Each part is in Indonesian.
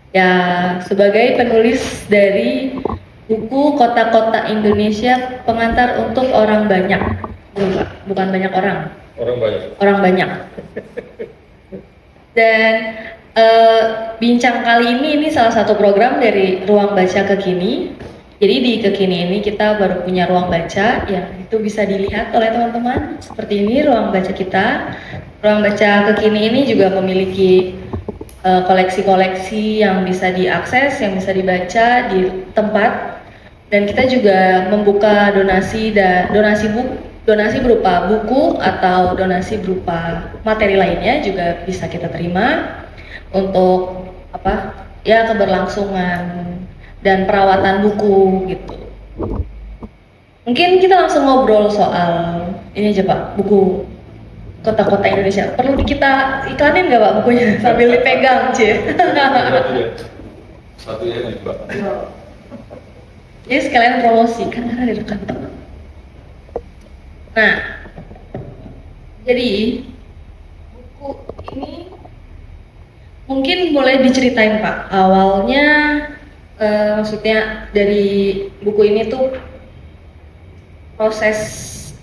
Ya, sebagai penulis dari buku Kota-Kota Indonesia Pengantar untuk Orang Banyak. Bukan banyak orang. Orang banyak. Orang banyak. Dan bincang kali ini salah satu program dari Ruang Baca Kekini. Jadi di Kekini ini kita baru punya ruang baca yang itu bisa dilihat oleh teman-teman. Seperti ini ruang baca kita. Ruang baca Kekini ini juga memiliki koleksi-koleksi yang bisa diakses, yang bisa dibaca di tempat. Dan kita juga membuka donasi berupa buku atau donasi berupa materi lainnya juga bisa kita terima untuk keberlangsungan dan perawatan buku gitu. Mungkin kita langsung ngobrol soal ini aja Pak, buku Kota-Kota Indonesia. Perlu kita iklanin nggak Pak bukunya sambil dipegang, Cie? Satunya nih Pak. Jadi sekalian promosi kan karena ada kantor. Nah, jadi buku ini mungkin boleh diceritain Pak. Awalnya, maksudnya dari buku ini tuh proses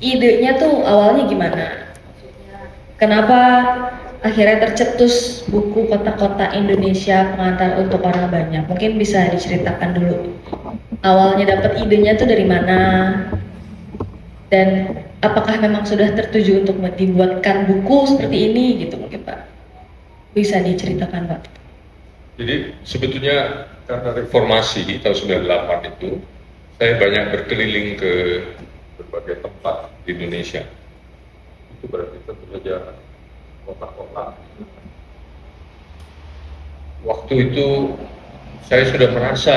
idenya tuh awalnya gimana? Kenapa akhirnya tercetus buku Kota-Kota Indonesia Pengantar untuk Orang Banyak? Mungkin bisa diceritakan dulu. Awalnya dapat idenya tuh dari mana? Dan apakah memang sudah tertuju untuk dibuatkan buku seperti ini gitu mungkin Pak? Bisa diceritakan Pak? Jadi sebetulnya karena reformasi tahun 98 itu, saya banyak berkeliling ke berbagai tempat di Indonesia. Itu berarti tentu saja kota-kota. Waktu itu saya sudah merasa,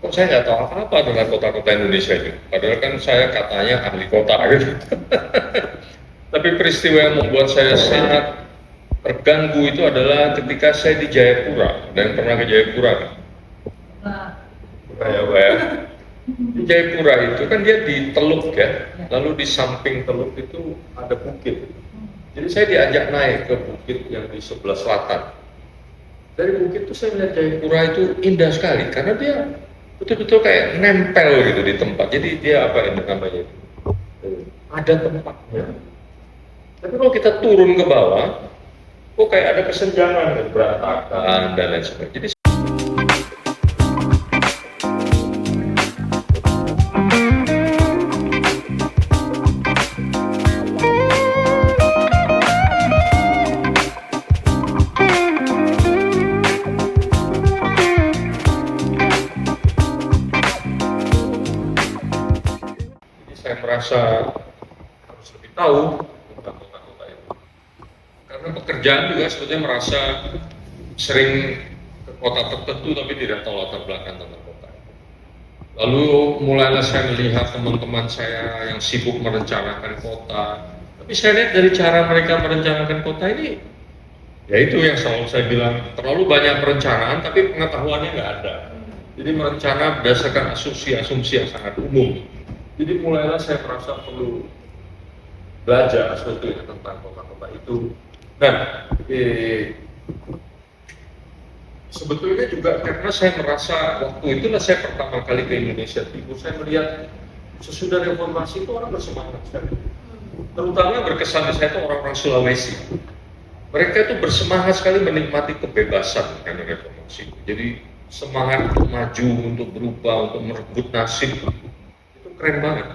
kok saya nggak tahu apa-apa tentang kota-kota Indonesia itu. Padahal kan saya katanya ahli kota gitu. Tapi peristiwa yang membuat saya sangat terganggu itu adalah ketika saya di Jayapura. Ada yang pernah ke Jayapura kan? Ya, Pak ya. Di Jayapura itu kan dia di Teluk ya, lalu di samping Teluk itu ada bukit. Jadi saya diajak naik ke bukit yang di sebelah selatan. Dari bukit itu saya melihat Jayapura itu indah sekali karena dia betul-betul kayak nempel gitu di tempat. Jadi dia apa yang namanya itu? Ada tempatnya. Tapi kalau kita turun ke bawah, kok kayak ada kesenjangan, berantakan dan lain sebagainya. Jadi saya merasa harus lebih tahu tentang kota-kota itu. Karena pekerjaan juga sebetulnya merasa sering ke kota tertentu tapi tidak tahu latar belakang tentang kota. Lalu mulailah saya melihat teman-teman saya yang sibuk merencanakan kota. Tapi saya lihat dari cara mereka merencanakan kota ini, ya itu yang selalu saya bilang, terlalu banyak perencanaan tapi pengetahuannya nggak ada. Jadi merencana berdasarkan asumsi-asumsi yang sangat umum. Jadi mulailah saya merasa perlu belajar sebetulnya tentang kota-kota itu. Nah, sebetulnya juga karena saya merasa waktu itulah saya pertama kali ke Indonesia Timur, saya melihat sesudah reformasi itu orang bersemangat sekali. Terutama berkesan di saya itu orang-orang Sulawesi. Mereka itu bersemangat sekali menikmati kebebasan karena reformasi. Jadi semangat untuk maju, untuk berubah, untuk merebut nasib. Keren banget.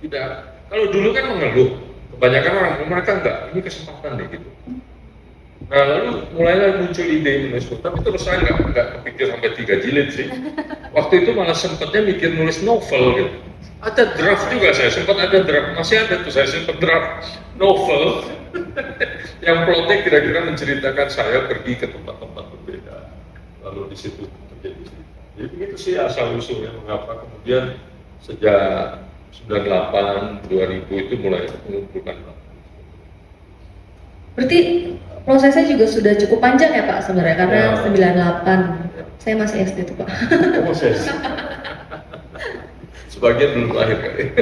Tidak, kalau dulu kan mengeluh, kebanyakan orang mereka enggak, ini kesempatan deh gitu. Nah lalu mulailah muncul ide menulis buku, tapi terus saya enggak kepikir sampai 3 jilid sih. Waktu itu malah sempatnya mikir nulis novel gitu. Ada draft juga, saya sempat ada draft, masih ada tuh saya sempat draft novel yang plotnya kira-kira menceritakan saya pergi ke tempat-tempat berbeda, lalu di situ terjadi cerita. Jadi begitu sih asal usulnya mengapa kemudian sejak 98, 2000 itu mulai mengumpulkan. Berarti prosesnya juga sudah cukup panjang ya Pak sebenarnya karena Ya. 98 saya masih SD tuh Pak. Proses. Sebagian belum lahir kali.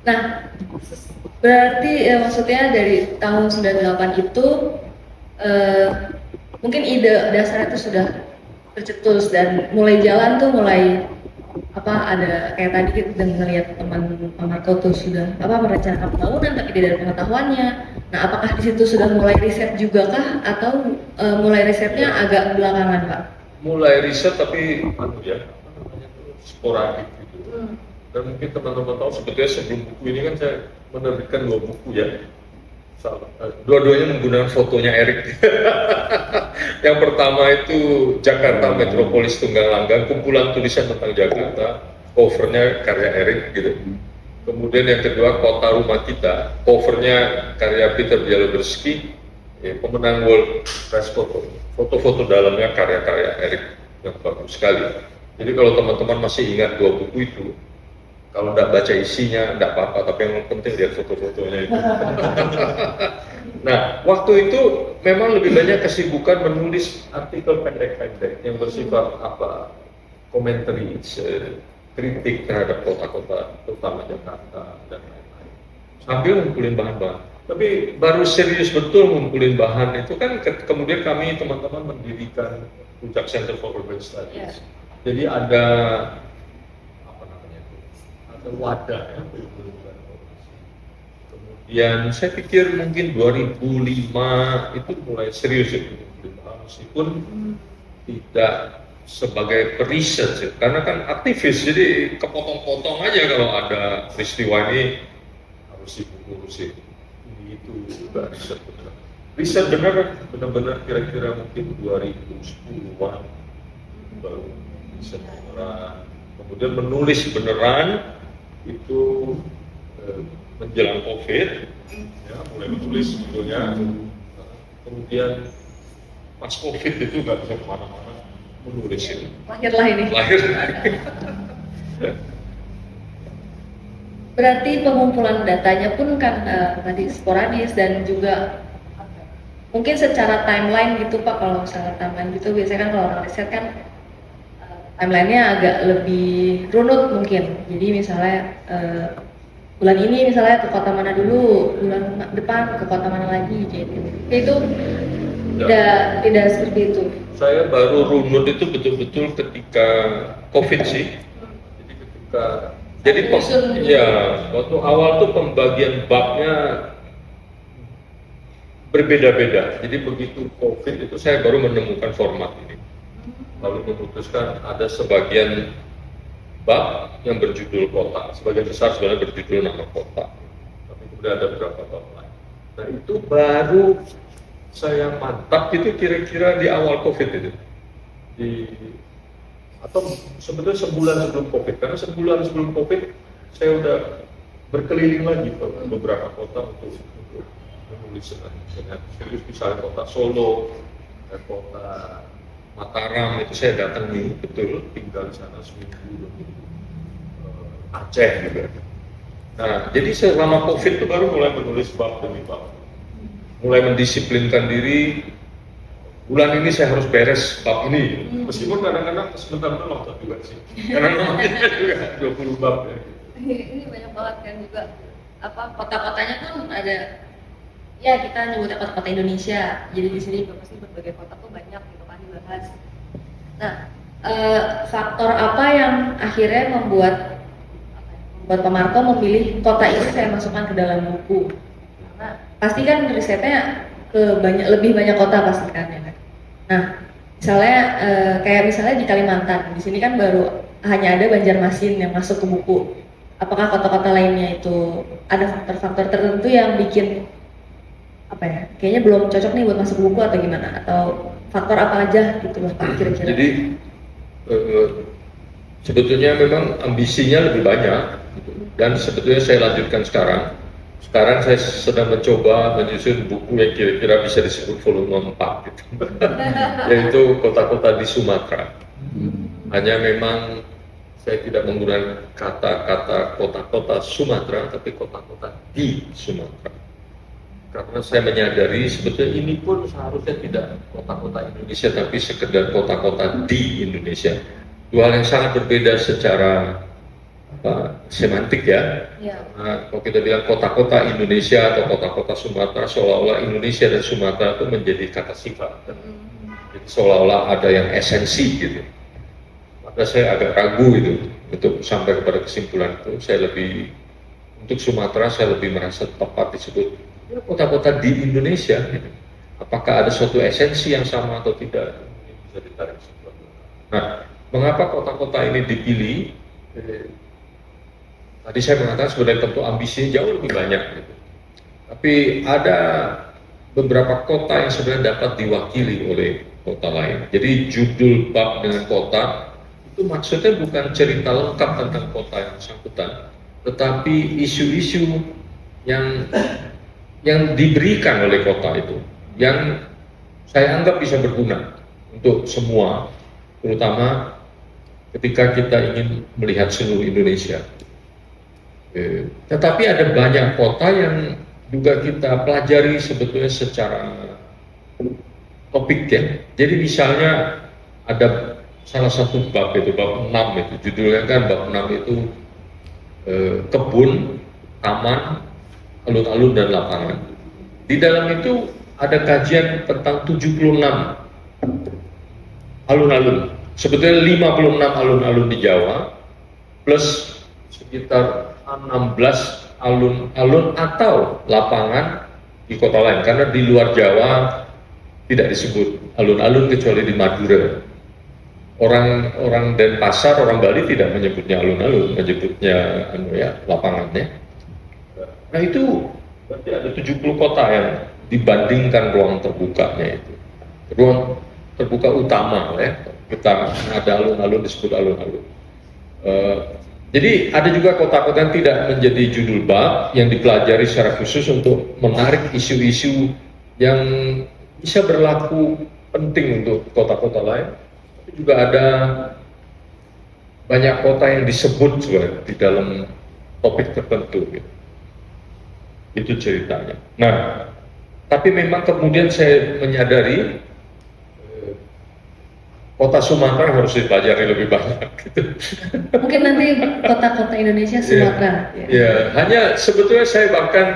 Nah, berarti maksudnya dari tahun 98 itu eh, mungkin ide dasar itu sudah tercetus dan mulai jalan tuh mulai apa ada kayak tadi kita udah ngeliat teman Marco tuh sudah apa merencanakan pembangunan tapi tidak ada pengetahuannya. Nah, apakah di situ sudah mulai riset juga kah atau mulai risetnya agak belakangan, Pak? Mulai riset tapi apa namanya tuh sporadik gitu. Dan mungkin teman-teman tahu sebetulnya sebelum buku ini kan saya menerbitkan 2 buku ya. Dua-duanya menggunakan fotonya Erik. Yang pertama itu Jakarta Metropolis Tunggal Langgang, kumpulan tulisan tentang Jakarta, covernya karya Erik gitu. Kemudian yang kedua Kota Rumah Kita, covernya karya Peter Bielobrski, pemenang World Press Photo. Foto-foto dalamnya karya-karya Erik yang bagus sekali. Jadi kalau teman-teman masih ingat 2 buku itu, kalau nggak baca isinya nggak apa-apa, tapi yang penting lihat foto-fotonya itu. Nah, waktu itu memang lebih banyak kesibukan menulis artikel pendek-pendek yang bersifat komentari, kritik terhadap kota-kota, terutama Jakarta dan lain-lain. Sambil ngumpulin bahan-bahan. Tapi baru serius betul ngumpulin bahan itu kan kemudian kami teman-teman mendirikan Puncak Center for Urban Studies. Jadi ada wadah ya, kemudian saya pikir mungkin 2005 itu mulai serius itu meskipun tidak sebagai periset ya. Karena kan aktivis jadi kepotong-potong aja kalau ada peristiwa ini harus diurusin ini itu juga riset benar-benar kira-kira mungkin 2010-an baru riset beneran, kemudian menulis beneran itu menjelang COVID, ya, mulai menulis sebetulnya. Kemudian pas COVID itu nggak bisa kemana-mana menulis itu. Lahirlah ini. Lahir. Berarti pengumpulan datanya pun kan tadi sporadis dan juga mungkin secara timeline gitu Pak, kalau misalnya timeline gitu biasanya kan kalau orang riset kan timelinenya agak lebih runut mungkin. Jadi misalnya bulan ini misalnya ke kota mana dulu, bulan depan ke kota mana lagi gitu. Itu tidak seperti itu. Saya baru runut itu betul-betul ketika COVID sih. Jadi waktu awal tuh pembagian babnya berbeda-beda. Jadi begitu COVID itu saya baru menemukan format ini. Lalu memutuskan ada sebagian bab yang berjudul kota, sebagian besar sebenarnya berjudul nama kota, tapi kemudian ada beberapa bab lain. Nah itu baru saya mantap itu kira-kira di awal COVID itu, atau sebetulnya sebulan sebelum COVID, karena sebulan sebelum COVID saya udah berkeliling lagi ke beberapa kota untuk menulis dengan serius, misalnya kota Solo, kota Mataram itu saya datang nih betul, tinggal di sana seminggu, Aceh juga. Nah, jadi selama COVID itu baru mulai menulis bab demi bab, mulai mendisiplinkan diri. Bulan ini saya harus beres bab ini, meskipun kadang-kadang sebentar-bentar loncat juga sih, karena namanya juga 20 bab ya. Ini banyak banget kan juga kota-kotanya tuh ada. Ya kita nyebutnya kota-kota Indonesia. Jadi di sini pasti berbagai kota tuh banyak gitu kan dibahas. Nah, faktor apa yang akhirnya membuat Pak Marco memilih kota ini saya masukkan ke dalam buku? Karena pasti kan risetnya ke lebih banyak kota pasti kan ya kan. Nah, misalnya kayak misalnya di Kalimantan, di sini kan baru hanya ada Banjarmasin yang masuk ke buku. Apakah kota-kota lainnya itu ada faktor-faktor tertentu yang bikin kayaknya belum cocok nih buat masuk buku atau gimana, atau faktor apa aja gitu loh Pak kira-kira? Jadi sebetulnya memang ambisinya lebih banyak gitu. Dan sebetulnya saya lanjutkan sekarang saya sedang mencoba menyusun buku yang kira-kira bisa disebut volume 4 gitu. Yaitu kota-kota di Sumatera. Hanya memang saya tidak menggunakan kata-kata kota-kota Sumatera, tapi kota-kota di Sumatera. Karena saya menyadari sebetulnya ini pun seharusnya tidak kota-kota Indonesia, tapi sekedar kota-kota di Indonesia. Dua hal yang sangat berbeda secara semantik ya. Ya. Nah, kalau kita bilang kota-kota Indonesia atau kota-kota Sumatera, seolah-olah Indonesia dan Sumatera itu menjadi kata sifat. Jadi seolah-olah ada yang esensi gitu. Maka saya agak ragu itu untuk sampai kepada kesimpulan itu. Saya lebih untuk Sumatera saya lebih merasa tepat disebut ya, kota-kota di Indonesia. Gitu. Apakah ada suatu esensi yang sama atau tidak? Ini bisa ditarik kesimpulan. Nah, mengapa kota-kota ini dipilih? Tadi saya mengatakan sebenarnya tentu ambisinya jauh lebih banyak. Gitu. Tapi ada beberapa kota yang sebenarnya dapat diwakili oleh kota lain. Jadi judul bab dengan kota itu maksudnya bukan cerita lengkap tentang kota yang bersangkutan, tetapi isu-isu yang diberikan oleh kota itu, yang saya anggap bisa berguna untuk semua, terutama ketika kita ingin melihat seluruh Indonesia. Tetapi ada banyak kota yang juga kita pelajari sebetulnya secara topik ya. Jadi misalnya ada salah satu bab itu, bab 6 itu, judulnya kan bab 6 itu kebun, taman, alun-alun dan lapangan. Di dalam itu ada kajian tentang 76 alun-alun. Sebetulnya 56 alun-alun di Jawa plus sekitar 16 alun-alun atau lapangan di kota lain, karena di luar Jawa tidak disebut alun-alun kecuali di Madura. Orang Denpasar, orang Bali tidak menyebutnya alun-alun, menyebutnya lapangannya. Nah itu berarti ada 70 kota yang dibandingkan ruang terbukanya itu. Ruang terbuka utama ya, kita ada alun-alun disebut alun-alun. Jadi ada juga kota-kota yang tidak menjadi judul bab yang dipelajari secara khusus untuk menarik isu-isu yang bisa berlaku penting untuk kota-kota lain. Tapi juga ada banyak kota yang disebut juga di dalam topik tertentu. Gitu. Itu ceritanya. Nah, tapi memang kemudian saya menyadari kota Sumatera harus dipelajari lebih banyak. Gitu. Mungkin nanti kota-kota Indonesia Sumatera. Ya, hanya sebetulnya saya bahkan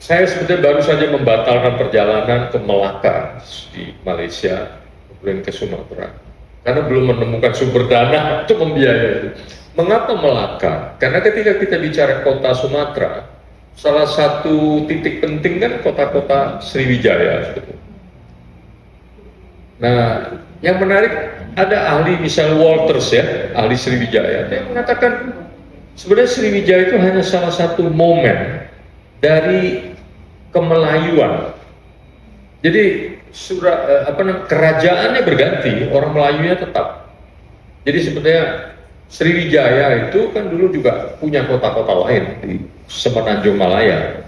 saya sebetulnya baru saja membatalkan perjalanan ke Melaka di Malaysia, kemudian ke Sumatera, karena belum menemukan sumber dana untuk membiayai itu. Mengapa Melaka? Karena ketika kita bicara kota Sumatera, salah satu titik penting kan kota-kota Sriwijaya. Sebetulnya. Nah, yang menarik ada ahli misal Walters ya, ahli Sriwijaya, dia mengatakan sebenarnya Sriwijaya itu hanya salah satu momen dari kemelayuan. Jadi kerajaannya berganti, orang Melayunya tetap. Jadi sebetulnya Sriwijaya itu kan dulu juga punya kota-kota lain di Semenanjung Malaya.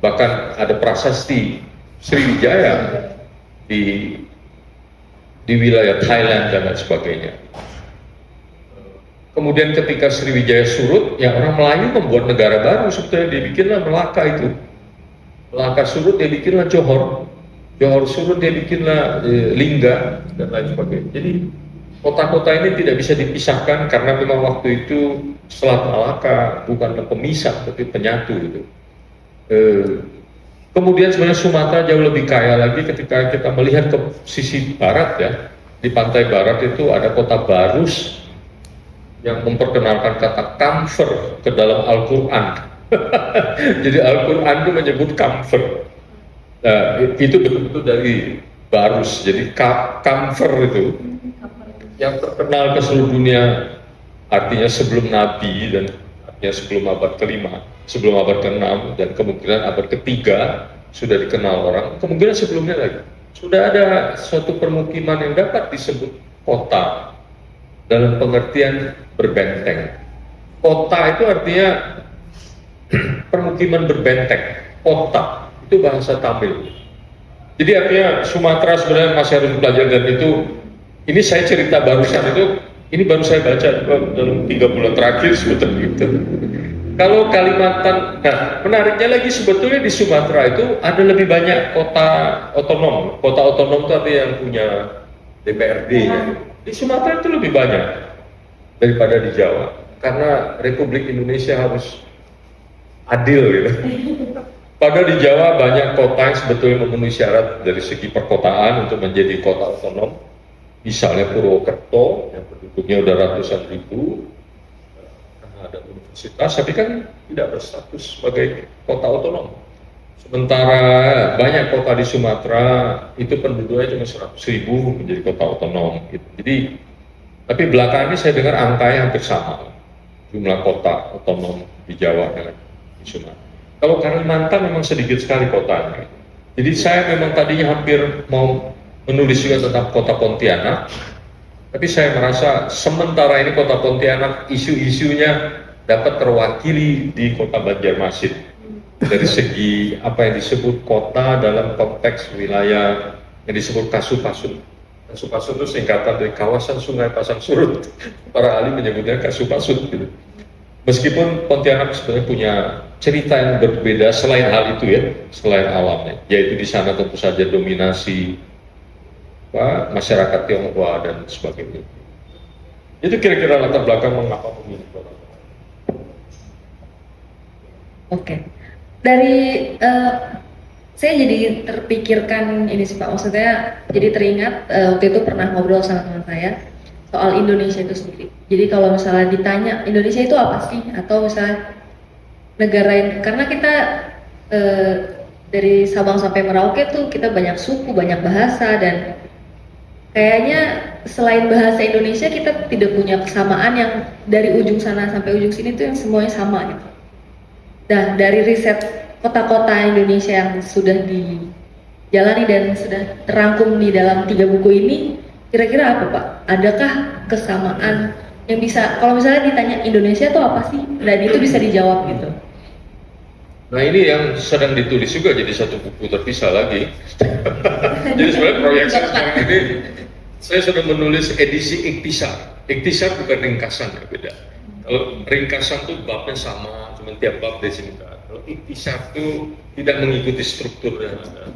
Bahkan ada prasasti Sriwijaya di wilayah Thailand dan lain sebagainya. Kemudian ketika Sriwijaya surut, ya orang Melayu membuat negara baru, sebetulnya dia bikinlah Melaka itu. Melaka surut, dia bikinlah Johor. Johor surut, dia bikinlah Lingga dan lain sebagainya. Jadi kota-kota ini tidak bisa dipisahkan karena memang waktu itu Selat Malaka bukanlah pemisah tapi penyatu gitu. Kemudian sebenarnya Sumatera jauh lebih kaya lagi ketika kita melihat ke sisi barat ya. Di pantai barat itu ada kota Barus yang memperkenalkan kata kamfer ke dalam Al-Quran. Jadi Al-Quran itu menyebut kamfer. Nah, itu betul-betul dari Barus. Jadi kamfer itu yang terkenal ke seluruh dunia, artinya sebelum Nabi dan artinya sebelum abad ke-5, sebelum abad ke-6 dan kemungkinan abad ke-3 sudah dikenal orang. Kemungkinan sebelumnya lagi sudah ada suatu permukiman yang dapat disebut kota dalam pengertian berbenteng. Kota itu artinya permukiman berbenteng. Kota itu bahasa Tamil. Jadi artinya Sumatera sebenarnya masih harus belajar, dan itu ini saya cerita barusan itu, ini baru saya baca dalam 3 bulan terakhir sebetulnya gitu. Kalau Kalimantan, nah menariknya lagi sebetulnya di Sumatera itu ada lebih banyak kota otonom. Kota otonom itu artinya yang punya DPRD ya. Di Sumatera itu lebih banyak. daripada di Jawa, karena Republik Indonesia harus adil gitu. Padahal di Jawa banyak kota yang sebetulnya memenuhi syarat dari segi perkotaan untuk menjadi kota otonom. Misalnya Purwokerto yang penduduknya udah ratusan ribu, karena ada universitas, tapi kan tidak berstatus sebagai kota otonom. Sementara banyak kota di Sumatera itu penduduknya cuma 100.000 menjadi kota otonom. Gitu. Jadi, tapi belakangan ini saya dengar angkanya hampir sama jumlah kota otonom di Jawa dengan di Sumatera. Kalau Kalimantan memang sedikit sekali kotanya. Jadi saya memang tadinya hampir mau menulis juga tentang kota Pontianak, tapi saya merasa sementara ini kota Pontianak isu-isunya dapat terwakili di kota Banjarmasin dari segi apa yang disebut kota dalam konteks wilayah yang disebut Kasupasun. Kasupasun itu singkatan dari kawasan Sungai Pasang Surut. Para ahli menyebutnya Kasupasun. Gitu. Meskipun Pontianak sebenarnya punya cerita yang berbeda selain hal itu ya, selain alamnya, yaitu di sana tentu saja dominasi masyarakat Tionghoa dan sebagainya. Itu kira-kira latar belakang mengapa memilih kota. Oke. Dari saya jadi terpikirkan ini sih Pak, maksudnya jadi teringat waktu itu pernah ngobrol sama teman saya soal Indonesia itu sendiri. Jadi kalau misalnya ditanya Indonesia itu apa sih, atau misalnya negara yang, karena kita dari Sabang sampai Merauke tuh kita banyak suku, banyak bahasa, dan kayaknya selain bahasa Indonesia kita tidak punya kesamaan yang dari ujung sana sampai ujung sini tuh yang semuanya sama gitu. Nah, dari riset kota-kota Indonesia yang sudah dijalani dan sudah terangkum di dalam 3 buku ini, kira-kira apa Pak? Adakah kesamaan yang bisa, kalau misalnya ditanya Indonesia itu apa sih? Dan itu bisa dijawab gitu. Nah ini yang sedang ditulis juga jadi satu buku terpisah lagi. Jadi sebenarnya proyek saya sekarang ini, saya sudah menulis edisi ikhtisar. Ikhtisar bukan ringkasan, ya beda. Kalau ringkasan tuh babnya sama, cuma tiap bab disingkat. Kalau ikhtisar itu tidak mengikuti struktur yang ada.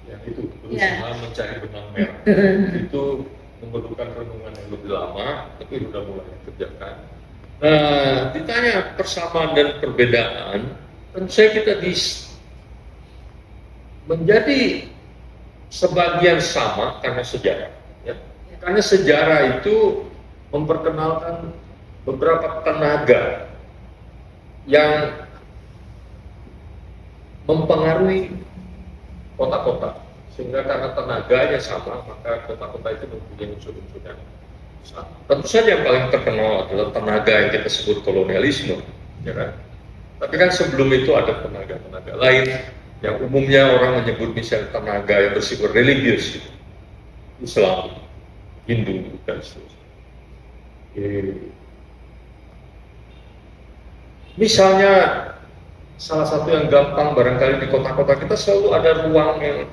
Yang itu berusaha mencari benang merah. Itu memerlukan renungan yang lebih lama, tapi sudah mulai dikerjakan. Nah, ditanya persamaan dan perbedaan, tentu saja kita menjadi sebagian sama karena sejarah. Ya. Karena sejarah itu memperkenalkan beberapa tenaga yang mempengaruhi kota-kota, sehingga karena tenaganya sama maka kota-kota itu mempunyai unsur-unsur yang sama. Tentu saja yang paling terkenal adalah tenaga yang kita sebut kolonialisme, ya kan? Tapi kan sebelum itu ada tenaga-tenaga lain yang umumnya orang menyebut misalnya tenaga yang bersifat religius, gitu. Islam, Hindu, dan seterusnya. Misalnya salah satu yang gampang barangkali di kota-kota kita selalu ada ruang yang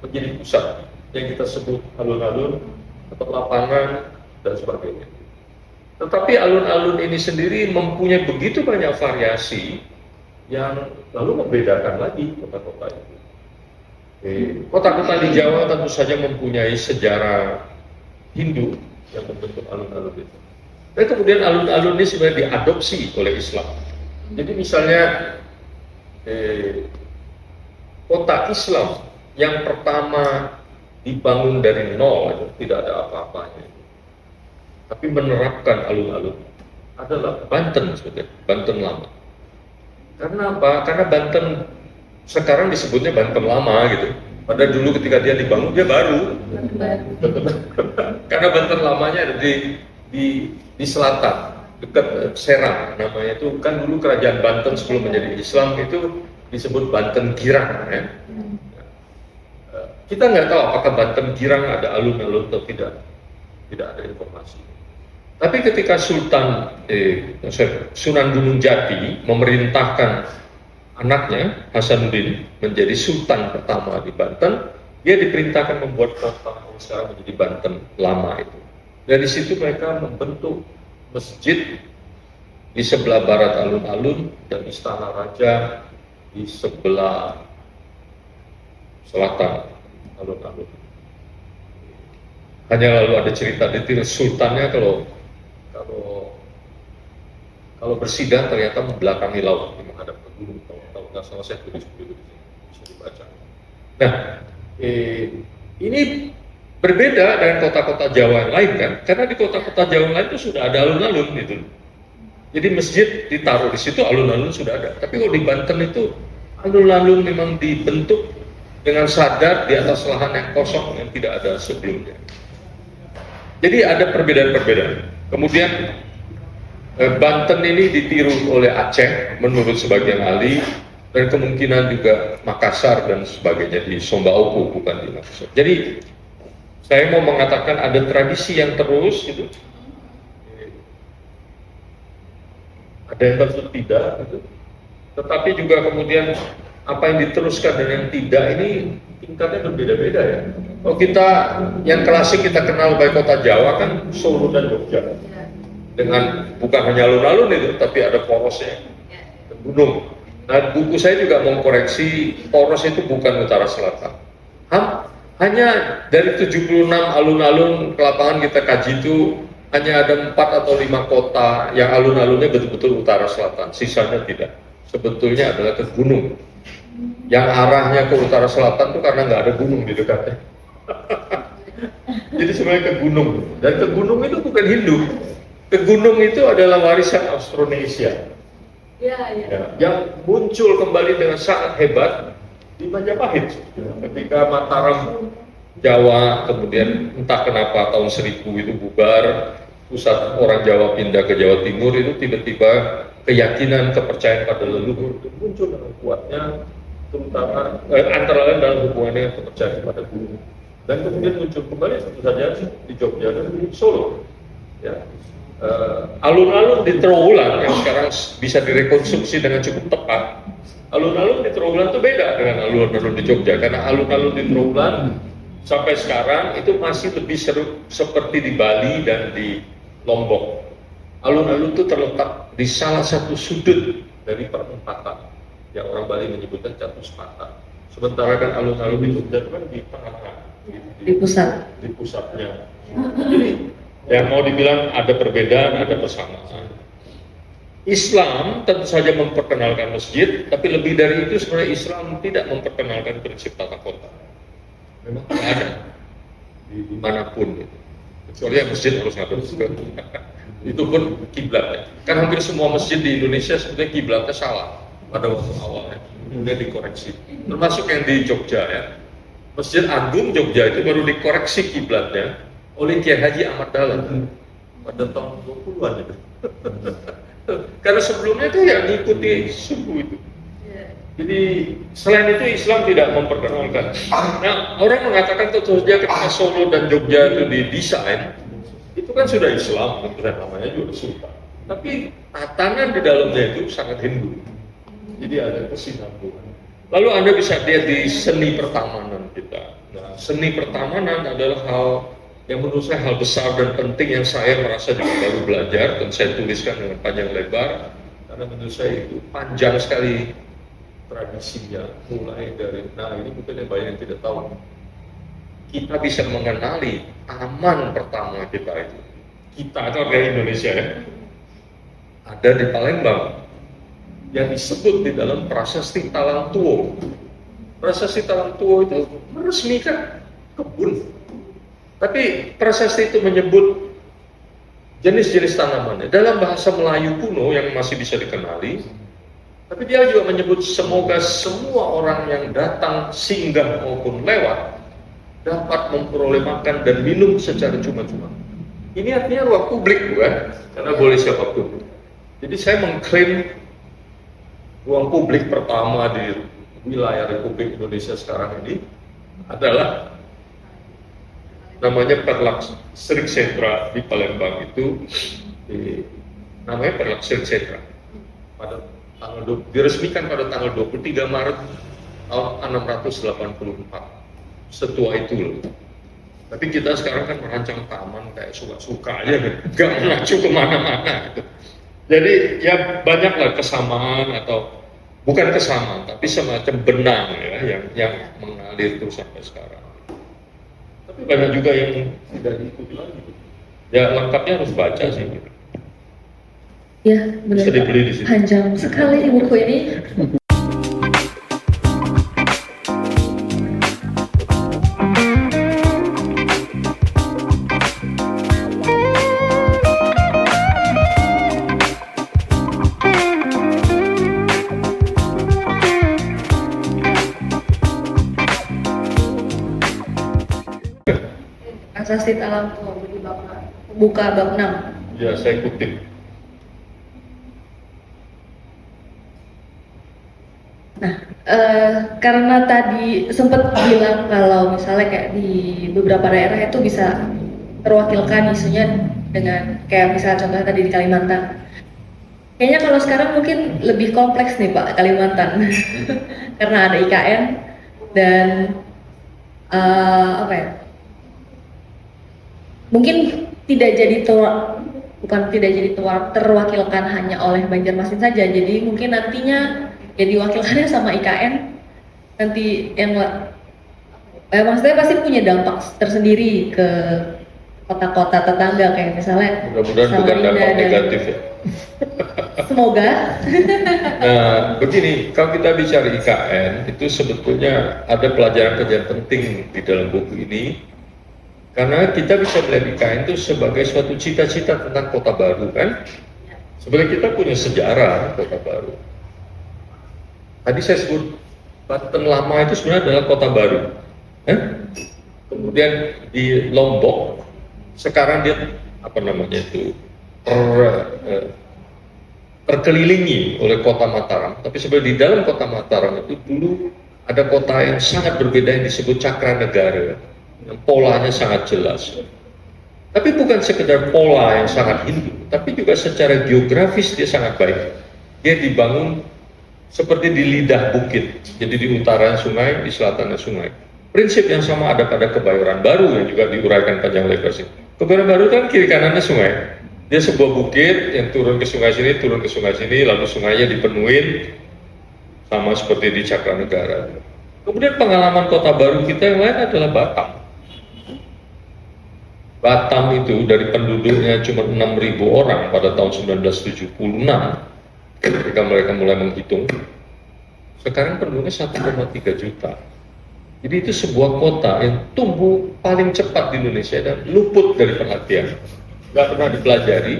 menjadi pusat yang kita sebut alun-alun atau lapangan dan sebagainya. Tetapi alun-alun ini sendiri mempunyai begitu banyak variasi yang lalu membedakan lagi kota-kota itu. Kota-kota di Jawa tentu saja mempunyai sejarah Hindu yang membentuk alun-alun itu. Dan kemudian alun-alun ini sebenarnya diadopsi oleh Islam. Jadi misalnya kota Islam yang pertama dibangun dari nol, tidak ada apa-apanya, tapi menerapkan alun-alun adalah Banten, sebetulnya Banten lama. Karena apa? Karena Banten sekarang disebutnya Banten lama gitu. Padahal dulu ketika dia dibangun dia baru. Karena Banten lamanya ada di selatan, dekat Serang namanya itu, kan dulu kerajaan Banten sebelum menjadi Islam itu disebut Banten Girang ya. Kita nggak tahu apakah Banten Girang ada alun-alun atau tidak ada informasi. Tapi ketika Sunan Gunung Jati memerintahkan anaknya Hasanuddin menjadi sultan pertama di Banten, dia diperintahkan membuat kota yang sekarang menjadi Banten lama itu. Dari situ mereka membentuk masjid di sebelah barat alun-alun dan istana raja di sebelah selatan alun-alun. Hanya lalu ada cerita detail sultannya kalau Kalau bersidang ternyata membelakangi laut, menghadap ke gunung. Kalau nggak salah saya tulis dulu di sini, bisa dibaca. Nah, ini berbeda dengan kota-kota Jawa yang lain kan, karena di kota-kota Jawa yang lain itu sudah ada alun-alun gitu. Jadi masjid ditaruh di situ, alun-alun sudah ada. Tapi kalau di Banten itu alun-alun memang dibentuk dengan sadar di atas lahan yang kosong yang tidak ada sebelumnya. Jadi ada perbedaan-perbedaan. Kemudian Banten ini ditiru oleh Aceh menurut sebagian ahli, dan kemungkinan juga Makassar dan sebagainya di Sombaoko, bukan di Makassar. Jadi saya mau mengatakan ada tradisi yang terus gitu. Ada yang tentu tidak gitu. Tetapi juga kemudian apa yang diteruskan dan yang tidak ini tingkatnya berbeda-beda ya. Kalau kita yang klasik kita kenal baik kota Jawa kan Solo dan Jogja. Dengan bukan hanya alun-alun itu, tapi ada porosnya, gunung. Nah, buku saya juga mau koreksi, poros itu bukan utara selatan. Hanya dari 76 alun-alun ke lapangan kita kaji itu, hanya ada 4 atau 5 kota yang alun-alunnya betul-betul utara selatan, sisanya tidak. Sebetulnya adalah ke gunung. Yang arahnya ke utara selatan itu karena nggak ada gunung di dekatnya. Jadi sebenarnya ke gunung. Dan ke gunung itu bukan Hindu. Ke gunung itu adalah warisan Austronesia. Ya, yang muncul kembali dengan sangat hebat di Majapahit. Ketika Mataram Jawa, kemudian entah kenapa tahun 1000 itu bubar, pusat orang Jawa pindah ke Jawa Timur, itu tiba-tiba keyakinan, kepercayaan pada leluhur itu muncul dengan kuatnya, terutama antara lain dalam hubungannya dengan kepercayaan pada gunung. Dan kemudian muncul kembali tentu saja di Jogja dan di Solo. Ya. Alun-alun di Trowulan yang sekarang bisa direkonstruksi dengan cukup tepat. Alun-alun di Trowulan itu beda dengan alun-alun di Jogja, karena alun-alun di Trowulan sampai sekarang itu masih lebih seru seperti di Bali dan di Lombok. Alun-alun itu terletak di salah satu sudut dari perempatan yang orang Bali menyebutkan Catuspata. Sementara kan alun-alun di Jogja itu kan di tengah-tengah, di pusatnya. Jadi yang mau dibilang ada perbedaan, ada persamaan. Islam tentu saja memperkenalkan masjid, tapi lebih dari itu sebenarnya Islam tidak memperkenalkan prinsip tata kota. Memang tidak ada dimanapun gitu. Kecuali yang masjid harus ngadep ke itu pun kiblatnya. Kan hampir semua masjid di Indonesia sebetulnya kiblatnya salah pada waktu awalnya, kemudian dikoreksi. Termasuk yang di Jogja ya. Masjid Agung Jogja itu baru dikoreksi kiblatnya oleh Kiai Haji Ahmad Dahlan pada tahun 20-an itu. Karena sebelumnya itu ya ngikuti suku itu. Jadi selain itu Islam tidak memperkenalkan. Nah, orang mengatakan tentu saja ketika Solo dan Jogja itu didesain, itu kan sudah Islam, dan namanya juga Sultan. Tapi tatanan di dalamnya itu sangat Hindu. Jadi ada kesinambungan. Lalu Anda bisa lihat di seni pertamanan kita. Nah, seni pertamanan adalah hal yang menurut saya hal besar dan penting yang saya merasa juga baru belajar dan saya tuliskan dengan panjang lebar, karena menurut saya itu panjang sekali tradisinya, mulai dari, nah ini mungkin yang banyak yang tidak tahu, kita bisa mengenali taman pertama kita itu warga Indonesia ya, ada di Palembang yang disebut di dalam Prasasti Talang Tuo. Prasasti Talang Tuo itu meresmikan kebun. Tapi prasasti itu menyebut jenis-jenis tanamannya dalam bahasa Melayu kuno yang masih bisa dikenali. Tapi dia juga menyebut semoga semua orang yang datang singgah maupun lewat dapat memperoleh makan dan minum secara cuma-cuma. Ini artinya ruang publik bukan? Karena boleh siapapun. Jadi saya mengklaim ruang publik pertama di wilayah Republik Indonesia sekarang ini adalah namanya Perlak Strik Sentra di Palembang itu, namanya Perlak Strik Sentra. Pada tanggal diresmikan pada tanggal 23 Maret tahun 684. Setua itu loh. Tapi kita sekarang kan merancang taman kayak suka-suka aja, nggak mengacu kemana-mana gitu. Jadi ya banyaklah kesamaan atau bukan kesamaan, tapi semacam benang ya yang mengalir terus sampai sekarang. Tapi banyak juga yang tidak diikuti lagi. Ya lengkapnya harus baca sih. Gitu. Ya, benar. Bisa dibeli di sini. Panjang sekali buku ini. Asasi alam tua bagi bapak. Buka bab 6. Ya, saya kutip. Nah, karena tadi sempat bilang kalau misalnya kayak di beberapa daerah itu bisa terwakilkan isunya dengan kayak misalnya contohnya tadi di Kalimantan. Kayaknya kalau sekarang mungkin lebih kompleks nih Pak Kalimantan, karena ada IKN dan apa ya? Mungkin tidak jadi terwakilkan hanya oleh Banjarmasin saja. Jadi mungkin nantinya ya diwakilkannya sama IKN nanti yang maksudnya pasti punya dampak tersendiri ke kota-kota tetangga kayak misalnya Mudah-mudahan bukan dampak negatif ya. Semoga. Nah, begini, kalau kita bicara IKN, itu sebetulnya ada pelajaran-pelajaran penting di dalam buku ini. Karena kita bisa melihat IKN itu sebagai suatu cita-cita tentang kota baru kan. Sebenarnya kita punya sejarah kota baru. Tadi saya sebut Banten lama itu sebenarnya adalah kota baru. Kemudian di Lombok, sekarang dia apa namanya itu terkelilingi oleh kota Mataram. Tapi sebenarnya di dalam kota Mataram itu dulu ada kota yang sangat berbeda yang disebut Cakranegara. Yang polanya sangat jelas. Tapi bukan sekedar pola yang sangat Hindu, tapi juga secara geografis dia sangat baik. Dia dibangun seperti di lidah bukit, jadi di utara sungai, di selatan sungai. Prinsip yang sama ada pada Kebayoran Baru yang juga diuraikan panjang lebar sini. Kebayoran Baru kan kiri kanannya sungai. Dia sebuah bukit yang turun ke sungai sini, lalu sungainya dipenuhin sama seperti di Cakranegara. Kemudian pengalaman kota baru kita yang lain adalah Batam. Batam itu dari penduduknya cuma 6.000 orang pada tahun 1976 ketika mereka mulai menghitung. Sekarang penduduknya 1,3 juta. Jadi itu sebuah kota yang tumbuh paling cepat di Indonesia dan luput dari perhatian. Nggak pernah dipelajari.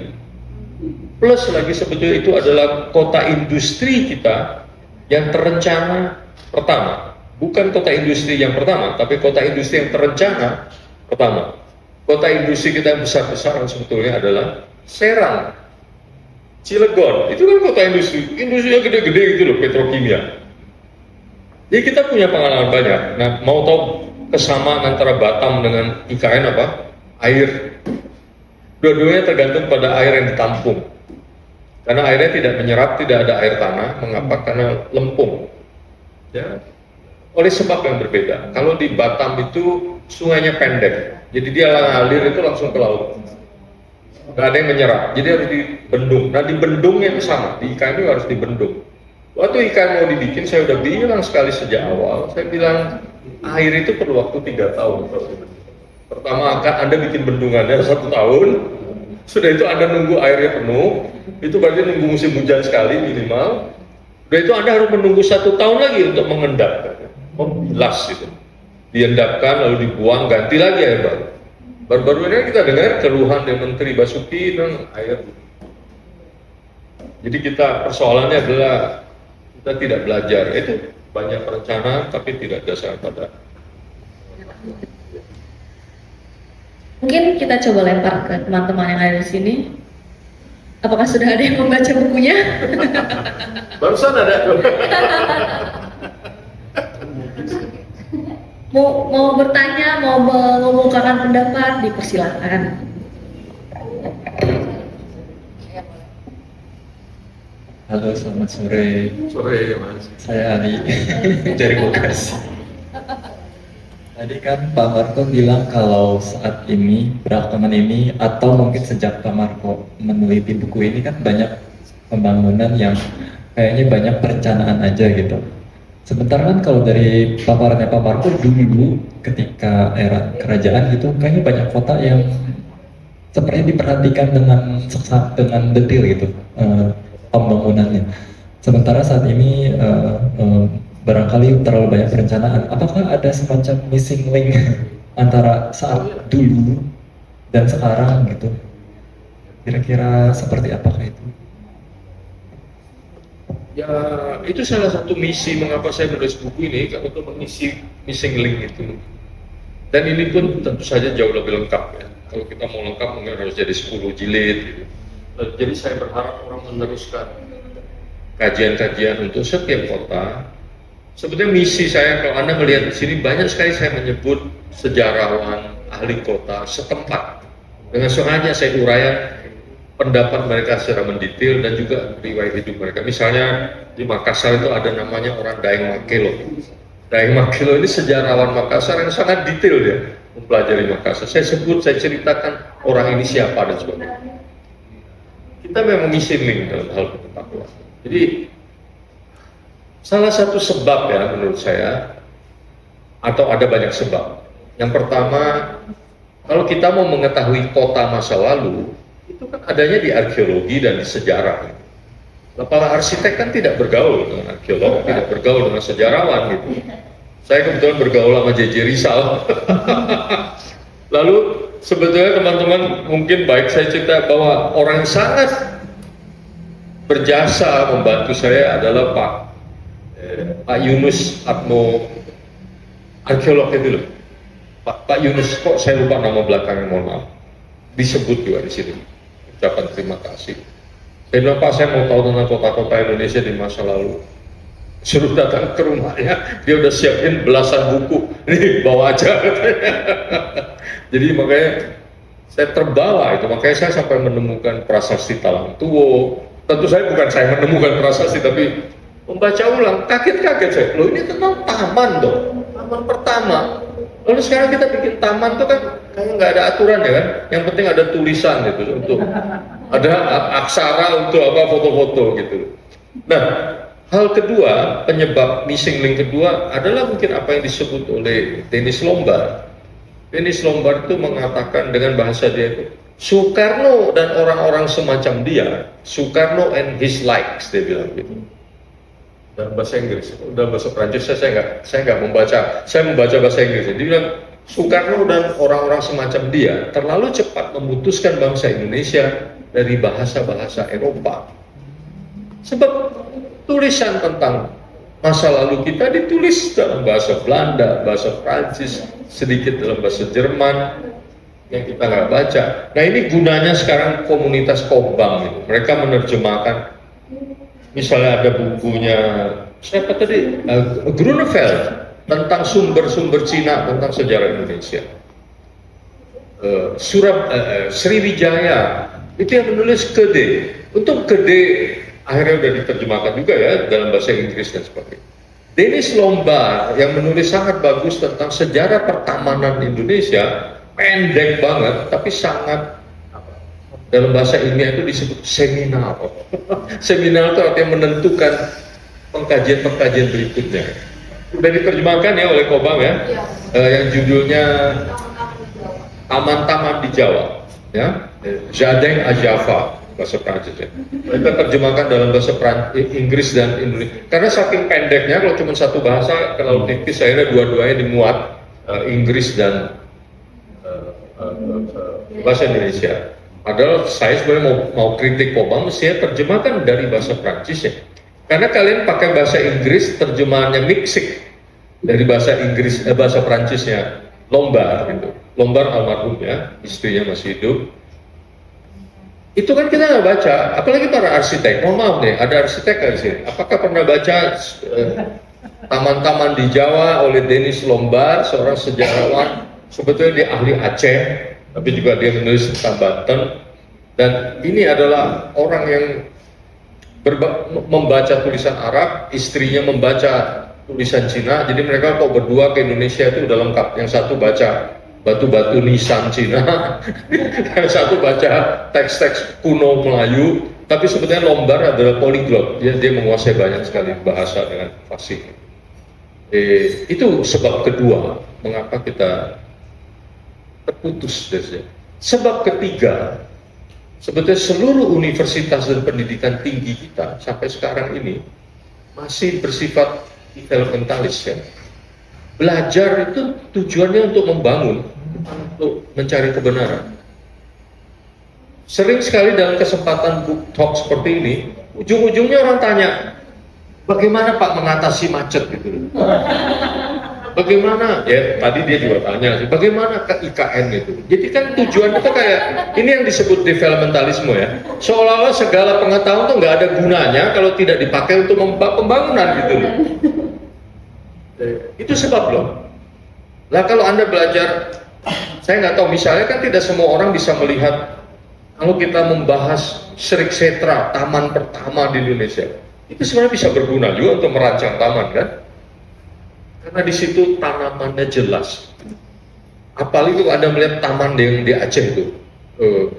Plus lagi sebetulnya itu adalah kota industri kita yang terencana pertama. Bukan kota industri yang pertama, tapi kota industri yang terencana pertama. Kota industri kita yang besar-besaran sebetulnya adalah Serang, Cilegon, itu kan kota industri, industrinya gede-gede gitu loh, petrokimia. Jadi kita punya pengalaman banyak. Nah, mau tahu kesamaan antara Batam dengan IKN apa? Air. Dua-duanya tergantung pada air yang ditampung. Karena airnya tidak menyerap, tidak ada air tanah. Mengapa? Karena lempung. Ya. Oleh sebab yang berbeda. Kalau di Batam itu sungainya pendek. Jadi dia ngalir itu langsung ke laut. Nggak ada yang menyerap, jadi harus dibendung. Nah di bendung yang sama, di IKN itu harus dibendung. Waktu IKN mau dibikin, saya udah bilang sekali sejak awal, saya bilang air itu perlu waktu 3 tahun. Pertama akan Anda bikin bendungannya 1 tahun, sudah itu Anda nunggu airnya penuh, itu berarti nunggu musim hujan sekali minimal. Sudah itu Anda harus menunggu 1 tahun lagi untuk mengendap, membilas itu. Diendapkan lalu dibuang, ganti lagi air baru. Baru-baru ini kita dengar keluhan dari Menteri Basuki dan air. Jadi persoalannya adalah kita tidak belajar. Itu banyak perencanaan tapi tidak dasar pada. Mungkin kita coba lempar ke teman-teman yang ada di sini. Apakah sudah ada yang membaca bukunya? Barusan ada. mau bertanya, mau mengemukakan pendapat, dipersilakan. Halo, selamat sore. Sore Mas. Saya Ali dari Bekasi. Tadi kan Pak Marco bilang kalau saat ini, belakangan ini, atau mungkin sejak Pak Marco meneliti buku ini kan banyak pembangunan yang kayaknya banyak perencanaan aja gitu. Sementara kan kalau dari paparannya Pak Marco dulu ketika era kerajaan gitu, kayaknya banyak kota yang sepertinya diperhatikan dengan detail gitu pembangunannya. Sementara saat ini barangkali terlalu banyak perencanaan. Apakah ada semacam missing link antara saat dulu dan sekarang gitu? Kira-kira seperti apakah itu? Ya, itu salah satu misi mengapa saya menulis buku ini, kan untuk mengisi missing link itu. Dan ini pun tentu saja jauh lebih lengkap ya. Kalau kita mau lengkap mungkin harus jadi 10 jilid gitu. Jadi saya berharap orang meneruskan kajian-kajian untuk setiap kota. Sebetulnya misi saya, kalau Anda melihat di sini banyak sekali saya menyebut sejarawan, ahli kota setempat. Dengan sengaja saya uraikan pendapat mereka secara mendetail dan juga riwayat hidup mereka. Misalnya di Makassar itu ada namanya orang Daeng Makelo. Daeng Makelo ini sejarawan Makassar yang sangat detail dia mempelajari Makassar. Saya sebut, saya ceritakan orang ini siapa dan sebagainya. Kita memang missing link dalam hal pengetahuan. Jadi salah satu sebab ya menurut saya, atau ada banyak sebab. Yang pertama, kalau kita mau mengetahui kota masa lalu, itu kan adanya di arkeologi dan di sejarah. Nah, para arsitek kan tidak bergaul dengan arkeolog, tidak bergaul dengan sejarawan gitu. Saya kebetulan bergaul sama JJ Rizal. Lalu sebetulnya teman-teman mungkin baik saya cerita bahwa orang yang sangat berjasa membantu saya adalah Pak Yunus Atmo, arkeolog itu loh. Pak Yunus, kok saya lupa nama belakangnya, mohon maaf. Disebut juga di sini. Ucapan terima kasih. Saya bilang, Pak, saya mau tahu tentang kota-kota Indonesia di masa lalu. Suruh datang ke rumahnya, dia udah siapin belasan buku. Nih, bawa aja katanya. Jadi makanya saya terbawa itu, makanya saya sampai menemukan prasasti Talangtuwo. Tentu saya bukan saya menemukan prasasti, tapi membaca ulang, kaget-kaget saya. Loh, ini tentang taman dong, taman pertama. Lalu sekarang kita bikin taman tuh kan kayak nggak ada aturan ya kan, yang penting ada tulisan gitu, untuk ada aksara untuk apa, foto-foto gitu. Nah, hal kedua, penyebab missing link kedua adalah mungkin apa yang disebut oleh Dennis Lombard. Dennis Lombard itu mengatakan dengan bahasa dia itu, Soekarno dan orang-orang semacam dia, Soekarno and his likes, dia bilang gitu. Dalam bahasa Inggris, dalam bahasa Prancis saya nggak membaca, saya membaca bahasa Inggris. Dia bilang Soekarno dan orang-orang semacam dia terlalu cepat memutuskan bangsa Indonesia dari bahasa-bahasa Eropa. Sebab tulisan tentang masa lalu kita ditulis dalam bahasa Belanda, bahasa Prancis, sedikit dalam bahasa Jerman yang kita nggak baca. Nah, ini gunanya sekarang komunitas Kobam itu. Mereka menerjemahkan. Misalnya ada bukunya siapa tadi, Grunewald tentang sumber-sumber Cina tentang sejarah Indonesia. Sriwijaya itu yang menulis Gede. Untuk Gede akhirnya udah diterjemahkan juga ya dalam bahasa Inggris dan sebagainya. Dennis Lombard yang menulis sangat bagus tentang sejarah pertamanan Indonesia, pendek banget tapi sangat, dalam bahasa ilmiah itu disebut seminal. Seminal itu artinya menentukan pengkajian-pengkajian berikutnya. Sudah diterjemahkan ya oleh Kobam ya, yang judulnya Taman-Taman di Jawa, ya, Jardin à Java, bahasa Prancis ya. Mereka terjemahkan dalam bahasa Inggris dan Indonesia. Karena saking pendeknya, kalau cuma satu bahasa terlalu tipis, akhirnya dua-duanya dimuat, Inggris dan bahasa Indonesia. Padahal saya sebenarnya mau kritik Kobam, mestinya terjemahkan dari bahasa Prancis ya. Karena kalian pakai bahasa Inggris, terjemahannya mixing dari bahasa Inggris, bahasa Prancisnya Lombard gitu. Lombard almarhum ya, istrinya masih hidup. Itu kan kita nggak baca, apalagi para arsitek. Mohon maaf nih, ada arsitek nggak di sini? Apakah pernah baca Taman-Taman di Jawa oleh Dennis Lombard, seorang sejarawan? Sebetulnya dia ahli Aceh, tapi juga dia menulis tentang Banten. Dan ini adalah orang yang membaca tulisan Arab, istrinya membaca tulisan Cina, jadi mereka kok berdua ke Indonesia itu udah lengkap. Yang satu baca batu-batu nisan Cina, yang satu baca teks-teks kuno Melayu. Tapi sebetulnya Lombard adalah polyglot, dia menguasai banyak sekali bahasa dengan fasih. Itu sebab kedua mengapa kita terputus dari Sebab ketiga, sebetulnya seluruh universitas dan pendidikan tinggi kita sampai sekarang ini masih bersifat developmentalis ya. Belajar itu tujuannya untuk membangun, untuk mencari kebenaran. Sering sekali dalam kesempatan book talk seperti ini, ujung-ujungnya orang tanya, bagaimana Pak mengatasi macet gitu? Bagaimana? Ya tadi dia juga tanya, bagaimana ke IKN itu? Jadi kan tujuannya tuh kayak ini yang disebut developmentalisme ya. Seolah-olah segala pengetahuan tuh nggak ada gunanya kalau tidak dipakai untuk pembangunan gitu loh. Itu sebab loh. Lah kalau Anda belajar, saya nggak tahu, misalnya kan tidak semua orang bisa melihat kalau kita membahas Srik Setra, taman pertama di Indonesia, itu sebenarnya bisa berguna juga untuk merancang taman kan? Karena di situ tanamannya jelas. Apalagi kalau Anda melihat taman yang di Aceh itu,